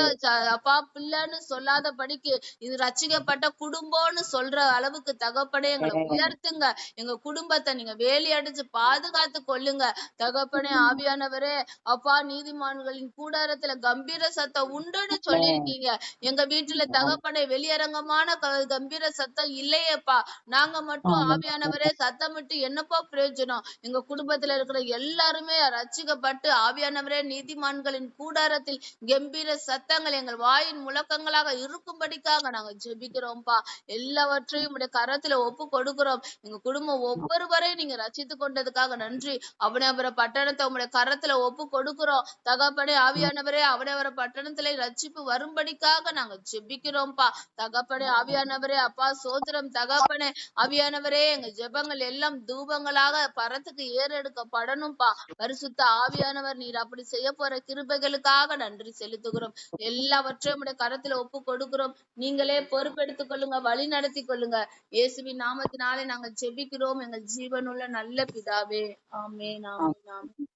அப்பா பிள்ளைன்னு சொல்லாத படிக்கு இது ரட்சிக்கப்பட்ட குடும்பம்னு சொல்ற அளவுக்கு தகப்பனே எங்களை உயர்த்துங்க. எங்க குடும்பத்தை நீங்க வேலி அடிச்சு பாதுகாத்து கொள்ளுங்க தகப்பனே. ஆவியானவரே அப்பா நீதிமான்களின் கூடாரத்துல கம்பீர சத்தம் உண்டுன்னு சொல்லியிருக்கீங்க. எங்க வீட்டுல தகப்பனே வெளியரங்கமான கம்பீர சத்தம் இல்லையேப்பா. நாங்க மட்டும் ஆவியானவரே சத்தமிட்டு என்னப்பா பிரயோஜனம். எங்க குடும்பத்துல இருக்கிற எல்லாருமே ரட்சிக்கப்பட்டு ஆவியானவரே நீதிமான்களின் கூடாரத்தில் கம்பீர சத்தங்கள் எங்கள் வாயின் முழக்கங்களாக இருக்கும்படிக்காக நாங்க ஜெபிக்கிறோம்ப்பா. எல்லாவற்றையும் உடைய கரத்துல ஒப்பு கொடுக்கிறோம். எங்க குடும்பம் ஒவ்வொருவரையும் நீங்க ரட்சித்து கொண்டதுக்காக நன்றி. அவனவர பட்டணத்தை உங்களுடைய கரத்துல ஒப்பு கொடுக்கிறோம் தகப்பனே. ஆவியானவரே அவனவர பட்டணத்துல ரட்சிப்பு வரும்படிக்காக நாங்க ஜெபிக்கிறோம்ப்பா தகப்பனே. ஆவியானவரே அப்பா சோத்திரம் தகப்பனே. ஆவியானவரே எங்க ஜெபங்கள் எல்லாம் தூபங்களாக பரத்துக்கு ஏறெடுக்கப்படணும்பா. பரிசுத்த ஆவியானவர் நீர் அப்படி செய்ய போற கிருபைகளுக்காக நன்றி செலுத்துகிறோம். எல்லாவற்றையும் உடைய கரத்துல ஒப்பு கொடுக்கிறோம். நீங்களே பொறுப்பெடுத்துக் கொள்ளுங்க, வழி நடத்தி கொள்ளுங்க. இயேசுவின் நாமத்தினாலே நாங்க ஜெபிக்கிறோம் எங்கள் ஜீவனுள்ள நல்ல பிதாவே. ஆமென் ஆமென் ஆமென்.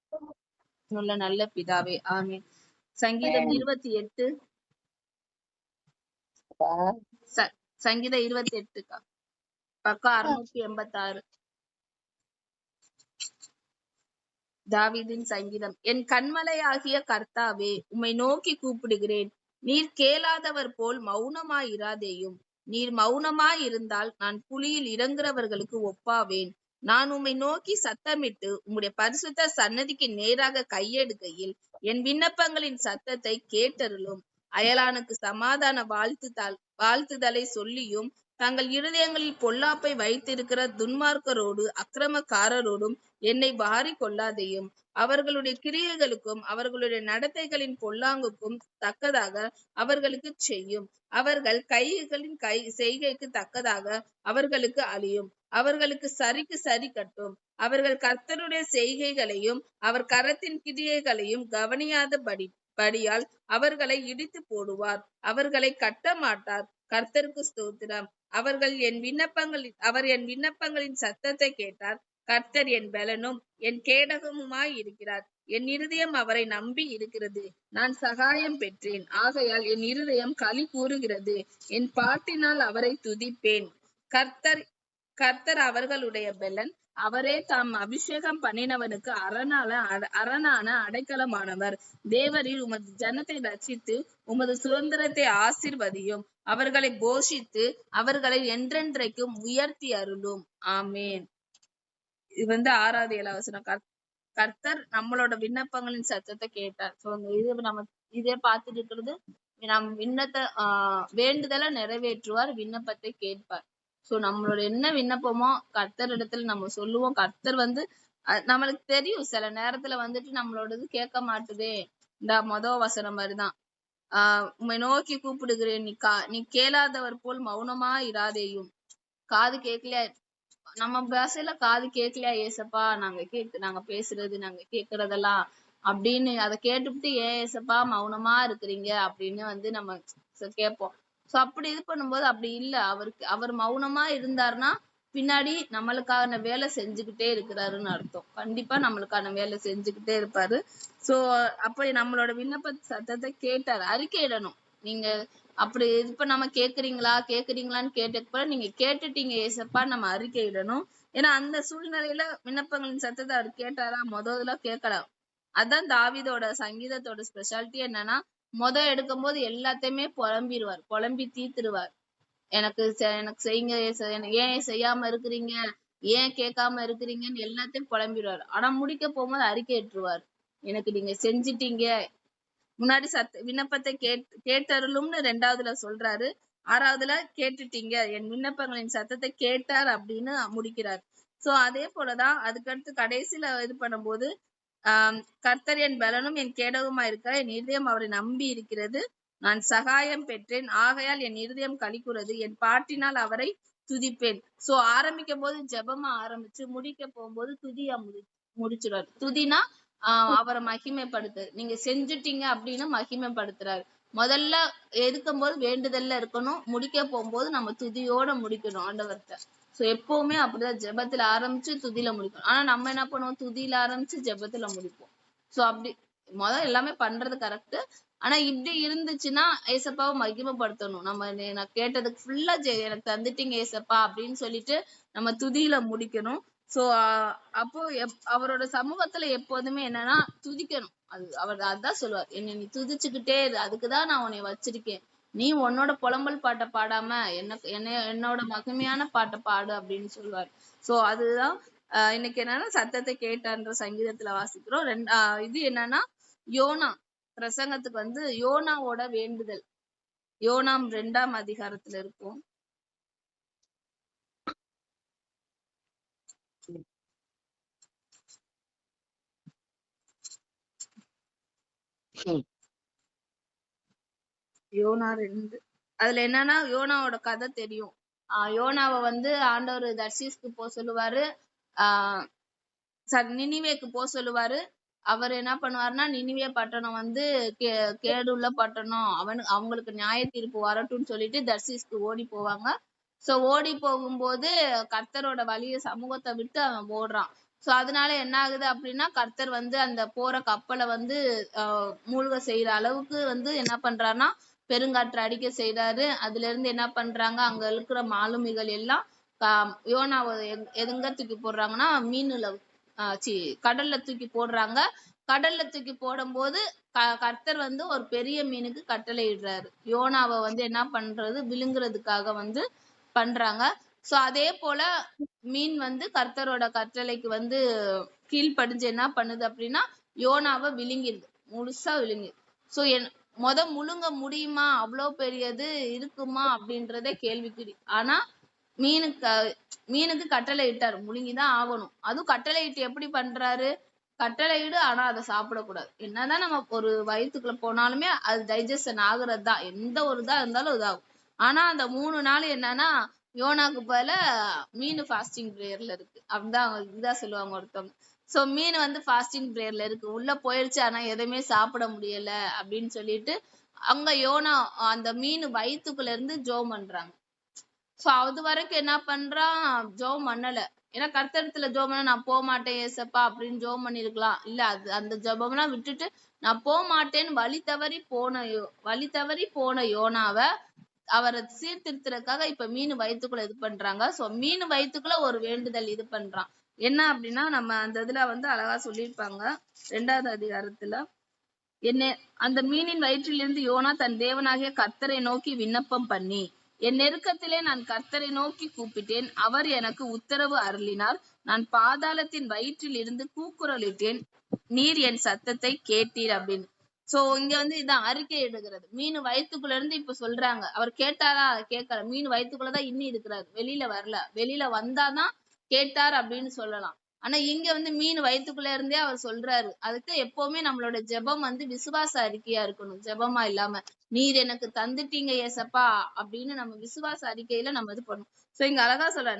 உள்ள நல்ல பிதாவே ஆமென். சங்கீதம் 28 சங்கீதம் 28 பக்கம் 686. தாவீதின் சங்கீதம். என் கன்மலையாகிய கர்த்தாவே, உம்மை நோக்கி கூப்பிடுகிறேன். நீர் கேளாதவர் போல் மௌனமாயிராதேயும். நீர் மௌனமாயிருந்தால் நான் குழியில் இறங்குறவர்களுக்கு ஒப்பாவேன். நான் உம்மை நோக்கி சத்தமிட்டு உம்முடைய பரிசுத்த சன்னதிக்கு நேராக கையெடுக்கையில் என் விண்ணப்பங்களின் சத்தத்தை கேட்டருளும். அயலானுக்கு சமாதான வாழ்த்துதலை சொல்லியும் தங்கள் இருதயங்களில் பொல்லாப்பை வைத்திருக்கிற துன்மார்க்கரோடு அக்கிரமக்காரரோடும் என்னை வாரி கொள்ளாதேயும். அவர்களுடைய கிரியைகளுக்கும் அவர்களுடைய நடத்தைகளின் பொல்லாங்குக்கும் தக்கதாக அவர்களுக்கு செய்யும். அவர்கள் கைகளின் செய்கைக்கு தக்கதாக அவர்களுக்கு அழியும். அவர்களுக்கு சரிக்கு சரி கட்டும். அவர்கள் கர்த்தருடைய செய்கைகளையும் அவர் கரத்தின் கிரியைகளையும் கவனியாதபடியால் அவர்களை இடித்து போடுவார். அவர்களை கட்ட மாட்டார். கர்த்தருக்கு ஸ்தோத்திரம். அவர் என் விண்ணப்பங்களின் சத்தத்தை கேட்டார். கர்த்தர் என் பலனும் என் கேடகமுமாய் இருக்கிறார். என் இருதயம் அவரை நம்பி இருக்கிறது. நான் சகாயம் பெற்றேன். ஆகையால் என் இருதயம் களி கூறுகிறது. என் பாட்டினால் அவரை துதிப்பேன். கர்த்தர் அவர்களுடைய பலன். அவரே தாம் அபிஷேகம் பண்ணினவனுக்கு அரணான அடைக்கலமானவர். தேவரீர் உமது ஜனத்தை ரட்சித்து உமது சுதந்திரத்தை ஆசீர்வதியும். அவர்களை போஷித்து அவர்களை என்றென்றைக்கும் உயர்த்தி அருளும். ஆமேன். இது 6வது 7வது வசனம். கர்த்தர் நம்மளோட விண்ணப்பங்களின் சத்தத்தை கேட்டார். சோ இது நம்ம இதே பார்த்துட்டு இருக்கிறது. நம் வேண்டுதலை நிறைவேற்றுவார், விண்ணப்பத்தை கேட்பார். சோ நம்மளோட என்ன விண்ணப்பமோ கர்த்தர் இடத்துல நம்ம சொல்லுவோம். கர்த்தர் நம்மளுக்கு தெரியும் சில நேரத்துல நம்மளோடது கேட்க மாட்டுதே. இந்த வசனம் மாதிரிதான். உம்மை நோக்கி கூப்பிடுகிறேன். நீ கேளாதவர் போல் மௌனமா இராதேயும். காது கேட்கலையா? நம்ம பாஷையில காது கேட்கலையா ஏசப்பா? நாங்க பேசுறது நாங்க கேட்கறதெல்லாம் அப்படின்னு அதை கேட்டுவிட்டு ஏன் ஏசப்பா மௌனமா இருக்கிறீங்க அப்படின்னு நம்ம கேட்போம். சோ அப்படி இது பண்ணும்போது அப்படி இல்ல. அவர் மௌனமா இருந்தாருன்னா பின்னாடி நம்மளுக்கான வேலை செஞ்சுக்கிட்டே இருக்கிறாருன்னு அர்த்தம். கண்டிப்பா நம்மளுக்கான வேலை செஞ்சுக்கிட்டே இருப்பாரு. சோ அப்ப நம்மளோட விண்ணப்ப சத்தத்தை கேட்டாரு. அறிக்கையிடணும். நீங்க அப்படி இப்ப நம்ம கேக்குறீங்களான்னு கேட்டப்ப நீங்க கேட்டுட்டீங்க ஏசப்பா நம்ம அறிக்கையிடணும். ஏன்னா அந்த சூழ்நிலையில விண்ணப்பங்களின் சத்தத்தை அவர் கேட்டாரா? முதல்ல கேட்கலாம். அதான் தாவீதோட சங்கீதத்தோட ஸ்பெஷாலிட்டி என்னன்னா, எடுக்கும் போது எல்லாத்தையுமே புலம்பி தீத்துருவார். எனக்கு செய்யுங்க, ஏன் செய்யாம இருக்கிறீங்க, ஏன் கேட்காம இருக்கிறீங்கன்னு எல்லாத்தையும் புலம்பிடுவார். ஆனா முடிக்க போகும்போது அறிக்கை ஏற்றுவார். எனக்கு நீங்க செஞ்சிட்டீங்க. முன்னாடி விண்ணப்பத்தை கேட்டருளும்னு 2வதுல சொல்றாரு. 6வதுல கேட்டுட்டீங்க, என் விண்ணப்பங்களின் சத்தத்தை கேட்டார் அப்படின்னு முடிக்கிறார். சோ அதே போலதான் அதுக்கடுத்து கடைசியில இது பண்ணும்போது கர்த்தர் என் பலனும் என் கேடகமா இருக்கிறார். என் இருதயம் அவரை நம்பி இருக்கிறது. நான் சகாயம் பெற்றேன். ஆகையால் என் இருதயம் களிக்கிறது. என் பாட்டினால் அவரை துதிப்பேன். சோ ஆரம்பிக்கும் போது ஜெபமா ஆரம்பிச்சு முடிக்க போகும்போது துதியா முடிச்சிருவார். துதினா அவரை மகிமைப்படுத்து. நீங்க செஞ்சுட்டீங்க அப்படின்னு மகிமைப்படுத்துறாரு. முதல்ல எடுக்கும் போது வேண்டுதல்ல இருக்கணும். முடிக்க போகும்போது நம்ம துதியோட முடிக்கணும் ஆண்டவர்கிட்ட. சோ எப்பவுமே அப்படிதான் ஜெபத்துல ஆரம்பிச்சு துதியில முடிக்கணும். ஆனா நம்ம என்ன பண்ணுவோம்? துதியில ஆரம்பிச்சு ஜெபத்துல முடிப்போம். சோ அப்படி எல்லாமே பண்றது கரெக்ட். ஆனா இப்படி இருந்துச்சுன்னா ஏசப்பாவை மகிமைப்படுத்தணும். நான் கேட்டதுக்கு ஃபுல்லா எனக்கு தந்துட்டீங்க ஏசப்பா அப்படின்னு சொல்லிட்டு நம்ம துதியில முடிக்கணும். சோ அப்போ அவரோட சமூகத்துல எப்போதுமே என்னன்னா துதிக்கணும். அவர் அதான் சொல்லுவார், என்னை நீ துதிச்சுக்கிட்டே இரு, அதுக்குதான் நான் உன்னை வச்சிருக்கேன். நீ உன்னோட புலம்பல் பாட்டை பாடாம என்னோட மகிமையான பாட்டை பாடு அப்படின்னு சொல்லுவார். சோ அதுதான் இன்னைக்கு என்னன்னா சத்தத்தை கேட்டான்ற சங்கீதத்துல வாசிக்கிறோம். இது என்னன்னா யோனா பிரசங்கத்துக்கு யோனாவோட வேண்டுதல். யோனாம் 2ஆம் அதிகாரத்துல இருக்கும். யோனா 2. அதுல என்னன்னா யோனாவோட கதை தெரியும். யோனாவை ஆண்டவர் தர்ஷீஸ்க்கு போக சொல்லுவாரு. நினிவேக்கு போக சொல்லுவாரு. அவர் என்ன பண்ணுவாருன்னா, நினிவே பட்டணம் கேடுள்ள பட்டணம், அவங்களுக்கு நியாய தீர்ப்பு வரட்டும்னு சொல்லிட்டு தர்ஷீஸ்க்கு ஓடி போவாங்க. சோ ஓடி போகும்போது கர்த்தரோட வழிய சமூகத்தை விட்டு அவன் ஓடுறான். சோ அதனால என்ன ஆகுது அப்படின்னா, கர்த்தர் அந்த போற கப்பலை மூழ்க செய்யற அளவுக்கு என்ன பண்றாருன்னா பெருங்காற்று அடிக்க செய்றாரு. அதுல இருந்து என்ன பண்றாங்க, அங்க இருக்கிற மாலுமிகள் எல்லாம் யோனாவை எங்க தூக்கி போடுறாங்கன்னா மீனுல கடல்ல தூக்கி போடுறாங்க. கடல்ல தூக்கி போடும்போது கர்த்தர் வந்து ஒரு பெரிய மீனுக்கு கட்டளையிடுறாரு. யோனாவை வந்து என்ன பண்றது, விழுங்குறதுக்காக வந்து பண்றாங்க. சோ அதே போல மீன் வந்து கர்த்தரோட கட்டளைக்கு வந்து கீழ்ப்படிஞ்சு என்ன பண்ணுது அப்படின்னா யோனாவை விழுங்கிடுது, முழுசா விழுங்கிது. சோ முழுங்க முடியுமா, அவ்வளவு பெரியது இருக்குமா அப்படின்றதே கேள்விக்குறி. ஆனா மீனுக்கு கட்டளை இட்டாரு, முழுங்கிதான் ஆகணும். அதுவும் கட்டளை இட்டு எப்படி பண்றாரு, கட்டளையிடு ஆனா அதை சாப்பிடக்கூடாது. என்னதான் நம்ம ஒரு வயிற்றுக்குள்ள போனாலுமே அது டைஜஷன் ஆகுறது தான், எந்த ஒரு இதா இருந்தாலும் இதாகும். ஆனா அந்த 3 நாள் என்னன்னா யோனாக்கு போல மீன் ஃபாஸ்டிங் பிரேயர்ல இருக்கு அப்படிதான் இதான் சொல்லுவாங்க ஒருத்தவங்க. சோ மீன் வந்து ஃபாஸ்டிங் பிரேயர்ல இருக்கு, உள்ள போயிடுச்சு ஆனா எதுவுமே சாப்பிட முடியல அப்படின்னு சொல்லிட்டு அங்க யோனா அந்த மீன் வயிற்றுக்குள்ள இருந்து ஜெபம் பண்றாங்க. சோ அது வரைக்கும் என்ன பண்றான், ஜெபம் பண்ணல. ஏன்னா கர்த்தரிடத்துல ஜெபம் பண்ண, நான் போக மாட்டேன் ஏசப்பா அப்படின்னு ஜெபம் பண்ணிருக்கலாம். இல்ல அது அந்த ஜெபம்லாம் விட்டுட்டு நான் போக மாட்டேன்னு வழி தவறி போன யோனாவை அவரை சீர்திருத்துறதுக்காக இப்ப மீன் வயிற்றுக்குள்ள இது பண்றாங்க. சோ மீன் வயிற்றுக்குள்ள ஒரு வேண்டுதல் இது பண்றான். என்ன அப்படின்னா நம்ம அந்த இதுல வந்து அழகா சொல்லியிருப்பாங்க 2வது அதிகாரத்துல. அந்த மீனின் வயிற்றிலிருந்து யோனா தன் தேவனாகிய கர்த்தரை நோக்கி விண்ணப்பம் பண்ணி, என் நெருக்கத்திலே நான் கர்த்தரை நோக்கி கூப்பிட்டேன், அவர் எனக்கு உத்தரவு அருளினார், நான் பாதாளத்தின் வயிற்றில் இருந்து கூக்குரலிட்டேன், நீர் என் சத்தத்தை கேட்டீர் அப்படின்னு. சோ இங்க வந்து இதான் அறிக்கை எடுக்கிறது. மீன் வயிற்றுக்குள்ள இருந்து இப்ப சொல்றாங்க, அவர் கேட்டாரா, கேட்கல. மீன் வயிற்றுக்குள்ளதான் இன்னி இருக்கிறாரு, வெளியில வரல. வெளியில வந்தாதான் கேட்டார் அப்படின்னு சொல்லலாம். ஆனா இங்க வந்து மீன் வயிற்றுக்குள்ள இருந்தே அவர் சொல்றாரு. அதுக்கு எப்பவுமே நம்மளோட ஜெபம் வந்து விசுவாச அறிக்கையா இருக்கணும், ஜெபமா இல்லாம நீர் எனக்கு தந்துட்டீங்க ஏசப்பா அப்படின்னு நம்ம விசுவாச அறிக்கையில நம்ம இது பண்ணணும். சோ இங்க அழகா சொல்ற,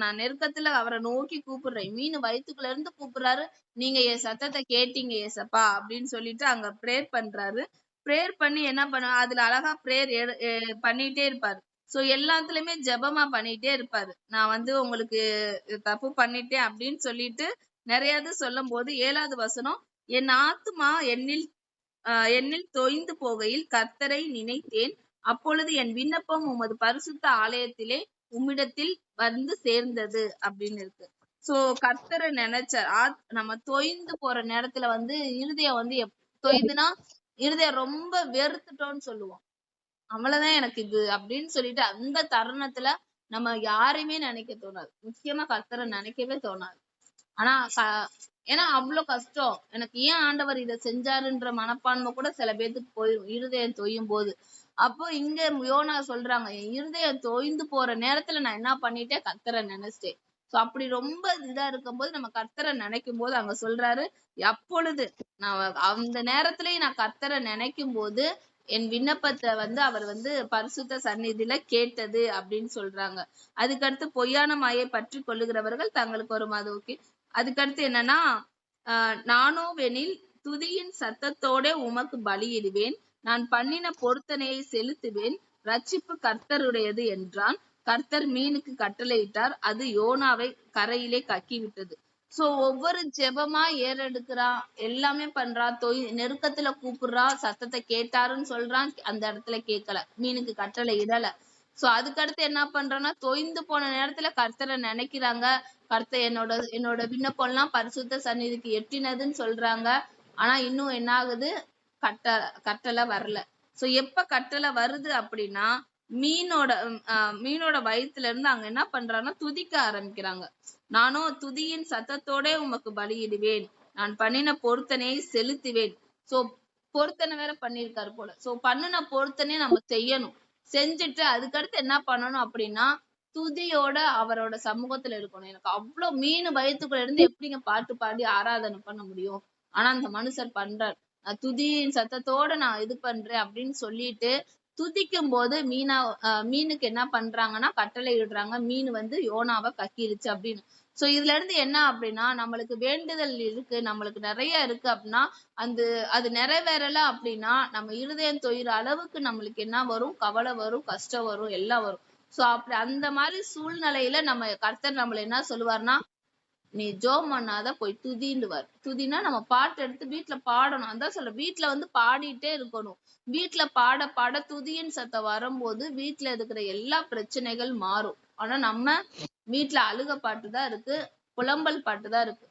நான் நெருக்கத்துல அவரை நோக்கி கூப்பிடுறேன், மீன் வயிற்றுக்குள்ள இருந்து கூப்பிடுறாரு, நீங்க என் சத்தத்தை கேட்டீங்க ஏசப்பா அப்படின்னு சொல்லிட்டு அங்க பிரேயர் பண்றாரு. பிரேயர் பண்ணி என்ன பண்ண, அதுல அழகா பிரேயர் பண்ணிட்டே இருப்பாரு. சோ எல்லாத்துலயுமே ஜெபமா பண்ணிட்டே இருப்பாரு. நான் வந்து உங்களுக்கு தப்பு பண்ணிட்டேன் அப்படின்னு சொல்லிட்டு நிறைய இது சொல்லும் போது 7வது வசனம், என் ஆத்துமா என்னில் தொய்ந்து போகையில் கர்த்தரை நினைத்தேன், அப்பொழுது என் விண்ணப்பம் உமது பரிசுத்த ஆலயத்திலே உம்மிடத்தில் வந்து சேர்ந்தது அப்படின்னு இருக்கு. சோ கர்த்தரை நினைச்சார். நம்ம தொய்ந்து போற நேரத்துல வந்து இருதயம் வந்து தொய்துனா இருதயம் ரொம்ப வெறுத்துட்டோம்னு சொல்லுவோம். அவ்வளவுதான் எனக்கு இது அப்படின்னு சொல்லிட்டு அந்த தருணத்துல நம்ம யாரையுமே நினைக்க தோணாது, முக்கியமா கர்த்தரை நினைக்கவே தோணாது. ஆனா ஏன்னா அவ்வளவு கஷ்டம், எனக்கு ஏன் ஆண்டவர் இதை செஞ்சாருன்ற மனப்பான்மை கூட சில பேருக்கு போயிடும் இருதயம் தொய்யும் போது. அப்போ இங்க யோனா சொல்றாங்க, என் இருதயம் தொய்ந்து போற நேரத்துல நான் என்ன பண்ணிட்டேன், கர்த்தரை நினைச்சிட்டேன். சோ அப்படி ரொம்ப இதா இருக்கும்போது நம்ம கர்த்தரை நினைக்கும் போது அங்க சொல்றாரு, அப்பொழுது நான் அந்த நேரத்திலேயே நான் கர்த்தரை நினைக்கும் போது என் விண்ணப்பத்தை வந்து அவர் வந்து பரிசுத்த சந்நிதியில கேட்டது அப்படின்னு சொல்றாங்க. அதுக்கடுத்து பொய்யான மாயை பற்றி கொள்ளுகிறவர்கள் தங்களுக்கு ஒரு மதுவுக்கு. அதுக்கடுத்து என்னன்னா நானோவெனில் துதியின் சத்தத்தோட உமக்கு பலியிடுவேன், நான் பண்ணின பொருத்தனையை செலுத்துவேன், ரட்சிப்பு கர்த்தருடையது என்றான். கர்த்தர் மீனுக்கு கட்டளையிட்டார், அது யோனாவை கரையிலே கக்கி விட்டது. சோ ஒவ்வொரு ஜெபமா ஏறெடுக்கிறான், எல்லாமே பண்றான், நெருக்கத்துல கூப்பிடுறான், சத்தத்தை கேட்டாருன்னு சொல்றான், அந்த இடத்துல கேட்கல, மீனுக்கு கட்டளை இடல. சோ அதுக்கடுத்து என்ன பண்றான்னா தொய்ந்து போன நேரத்துல கர்த்தரை நினைக்கிறாங்க. கர்த்தர் என்னோட விண்ணப்பம் எல்லாம் பரிசுத்த சந்நிதிக்கு எட்டினதுன்னு சொல்றாங்க. ஆனா இன்னும் என்ன ஆகுது, கட்டளை வரல. சோ எப்ப கட்டளை வருது அப்படின்னா மீனோட வயிற்றுல இருந்து அங்க என்ன பண்றாங்கன்னா துதிக்க ஆரம்பிக்கிறாங்க. நானும் துதியின் சத்தத்தோட உமக்கு பலியிடுவேன், நான் பண்ணின பொருத்தனையை செலுத்துவேன். சோ பொருத்தனை வேற பண்ணிருக்காரு போல. சோ பண்ணின பொருத்தனையை நம்ம செய்யணும். செஞ்சுட்டு அதுக்கடுத்து என்ன பண்ணணும் அப்படின்னா துதியோட அவரோட சமூகத்துல இருக்கணும். எனக்கு அவ்வளவு மீன் வயிற்றுக்குள்ள இருந்து எப்படிங்க பாட்டு பாடி ஆராதனை பண்ண முடியும்? ஆனா அந்த மனுஷர் பண்றார், நான் துதியின் சத்தத்தோட நான் இது பண்றேன் அப்படின்னு சொல்லிட்டு துதிக்கும் போது மீனுக்கு என்ன பண்றாங்கன்னா கட்டளை இடுறாங்க, மீன் வந்து யோனாவை கக்கிருச்சு அப்படின்னு. சோ இதுல இருந்து என்ன அப்படின்னா நம்மளுக்கு வேண்டுதல் இருக்கு, நம்மளுக்கு நிறைய இருக்கு அப்படின்னா அது நிறைவேறல அப்படின்னா நம்ம இருதயம் தொய்ற அளவுக்கு நம்மளுக்கு என்ன வரும், கவலை வரும், கஷ்டம் வரும், எல்லாம் வரும். சோ அப்படி அந்த மாதிரி சூழ்நிலையில நம்ம கர்த்தர் நம்மள என்ன சொல்லுவாருன்னா, நீ ஜோம் பண்ணாத போய் துதின்னுவார். துதினா நம்ம பாட்டு எடுத்து வீட்டுல பாடணும். அதான் சொல்ல, வீட்டுல வந்து பாடிட்டே இருக்கணும். வீட்டுல பாட பாட துதியின் சத்தம் வரும்போது வீட்டுல இருக்கிற எல்லா பிரச்சனைகள் மாறும். ஆனா நம்ம வீட்டுல அழுக பாட்டுதான் இருக்கு, புலம்பல் பாட்டுதான் இருக்கு.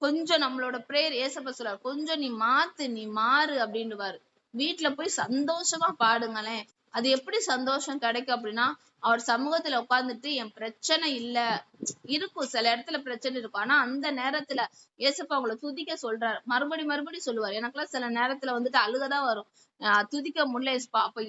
கொஞ்சம் நம்மளோட பிரேயர் ஏசப்ப சொல்றாரு, கொஞ்சம் நீ மாத்து, நீ மாறு அப்படின்னுவாரு. வீட்டுல போய் சந்தோஷமா பாடுங்களேன். அது எப்படி சந்தோஷம் கிடைக்கும் அப்படின்னா, அவர் சமூகத்துல உட்கார்ந்துட்டு என் பிரச்சனை இல்ல, இருக்கும் சில இடத்துல பிரச்சனை இருக்கும், ஆனா அந்த நேரத்துல ஏசப்பா அவங்கள துதிக்க சொல்றாரு. மறுபடியும் சொல்லுவாரு. எனக்கெல்லாம் சில நேரத்துல வந்துட்டு அழுகதான் வரும். துதிக்க முடியல ஏசப்பா. அப்ப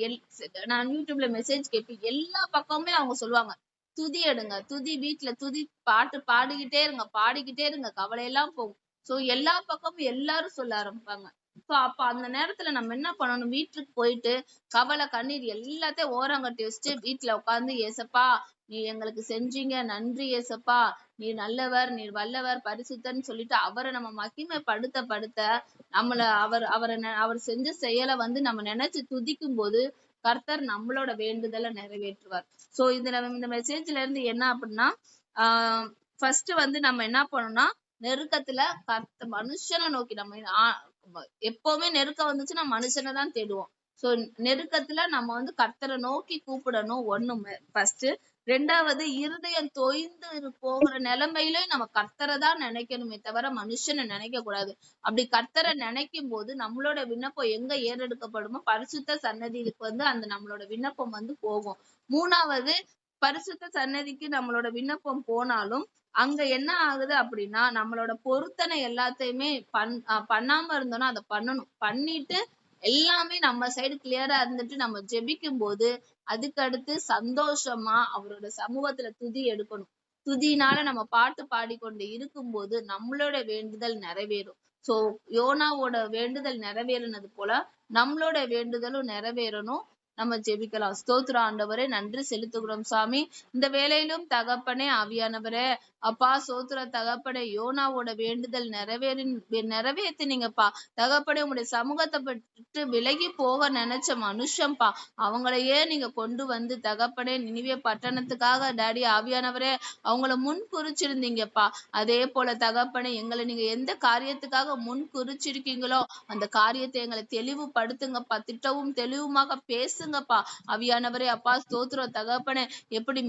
நான் யூடியூப்ல மெசேஜ் கேட்பேன். எல்லா பக்கமுமே அவங்க சொல்லுவாங்க, துதி எடுங்க, துதி, வீட்டுல துதி பாட்டு பாடிக்கிட்டே இருங்க, பாடிக்கிட்டே இருங்க, கவலையெல்லாம் போகும். சோ எல்லா பக்கமும் எல்லாரும் சொல்ல ஆரம்பிப்பாங்க. சோ அப்ப அந்த நேரத்துல நம்ம என்ன பண்ணணும், வீட்டுக்கு போயிட்டு கவலை கண்ணீர் எல்லாத்தையும் ஓரங்கட்டி வச்சுட்டு வீட்டுல உட்கார்ந்து, ஏசப்பா நீ எங்களுக்கு செஞ்சீங்க, நன்றி ஏசப்பா, நீர் நல்லவர், நீர் வல்லவர், பரிசுத்தன்னு சொல்லிட்டு அவரை நம்ம மகிமைப்படுத்த அவர் செஞ்ச செயலை நம்ம நினைச்சு துதிக்கும் போது கர்த்தர் நம்மளோட வேண்டுதலை நிறைவேற்றுவார். சோ இந்த மெசேஜ்ல இருந்து என்ன அப்படின்னா, ஃபர்ஸ்ட் நம்ம என்ன பண்ணணும்னா, நெருக்கத்துல மனுஷனை நோக்கி நம்ம எப்பவுமே நெருக்கம் வந்துச்சுன்னா மனுஷனை தான் தேடுவோம். சோ நெருக்கத்துல நம்ம கர்த்தரை நோக்கி கூப்பிடணும், ஒண்ணு ஃபர்ஸ்ட். ரெண்டாவது, இருதயம் தொய்ந்து போகிற நிலைமையிலும் நம்ம கர்த்தரை தான் நினைக்கணுமே தவிர மனுஷனை நினைக்க கூடாது. அப்படி கர்த்தரை நினைக்கும் போது நம்மளோட விண்ணப்பம் எங்க ஏறெடுக்கப்படுமோ பரிசுத்த சன்னதிக்கு அந்த நம்மளோட விண்ணப்பம் போகும். மூணாவது, பரிசுத்த சன்னதிக்கு நம்மளோட விண்ணப்பம் போனாலும் அங்க என்ன ஆகுது அப்படின்னா, நம்மளோட பொருத்தனை எல்லாத்தையுமே பண்ணாம இருந்தோம்னா அதை பண்ணணும். பண்ணிட்டு எல்லாமே நம்ம சைடு கிளியரா இருந்துட்டு நம்ம ஜெபிக்கும் போது அதுக்கு அடுத்து சந்தோஷமா அவரோட சமூகத்துல துதி எடுக்கணும். துதினால நம்ம பாட்டு பாடிக்கொண்டு இருக்கும்போது நம்மளோட வேண்டுதல் நிறைவேறும். சோ யோனாவோட வேண்டுதல் நிறைவேறினது போல நம்மளோட வேண்டுதலும் நிறைவேறணும். நம்ம ஜெபிக்கலாம். ஸ்தோத்திரம் ஆண்டவரே, நன்றி செலுத்துகிறோம் சாமி. இந்த வேலையிலும் தகப்பனே, ஆவியானவரே, அப்பா சோத்திர தகப்பனே, யோனாவோட வேண்டுதல் நிறைவேற்றினீங்கப்பா. தகப்பனே, உங்களுடைய சமூகத்தை விட்டு விலகி போக நினைச்ச மனுஷன்பா, அவங்களையே நீங்க கொண்டு வந்து தகப்பனே நினிவே பட்டணத்துக்காக டாடி ஆவியானவரே அவங்கள முன் குறிச்சிருந்தீங்கப்பா. அதே போல தகப்பனே, எங்களை நீங்க எந்த காரியத்துக்காக முன் குறிச்சிருக்கீங்களோ அந்த காரியத்தை எங்களை தெளிவுபடுத்துங்கப்பா. திட்டவும் தெளிவுமாக பேசுங்கப்பா. ஆவியானவரே அப்பா ஸ்தோத்திரம் தகப்பனே, எப்படி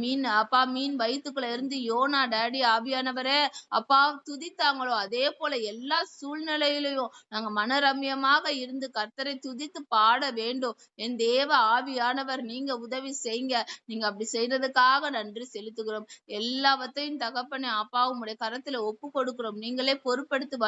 மீன் வயிற்றுக்குள்ள இருந்து யோனா டாடி ஆவியானவரே அப்பா துதித்தாங்களோ அதே போல எல்லா சூழ்நிலையிலையும் நாங்க மனரம்யமாக இருந்து கர்த்தரை துதித்து பாட வேண்டும். என் தேவ ஆவியானவர் நீங்க உதவி செய்யுங்க. நீங்க அப்படி செய்யறதுக்காக நன்றி செலுத்துகிறோம். எல்லாவற்றையும் தகப்பனே அப்பா உங்களுடைய கரத்துல ஒப்பு கொடுக்கிறோம். நீங்களே பொறுப்படுத்தி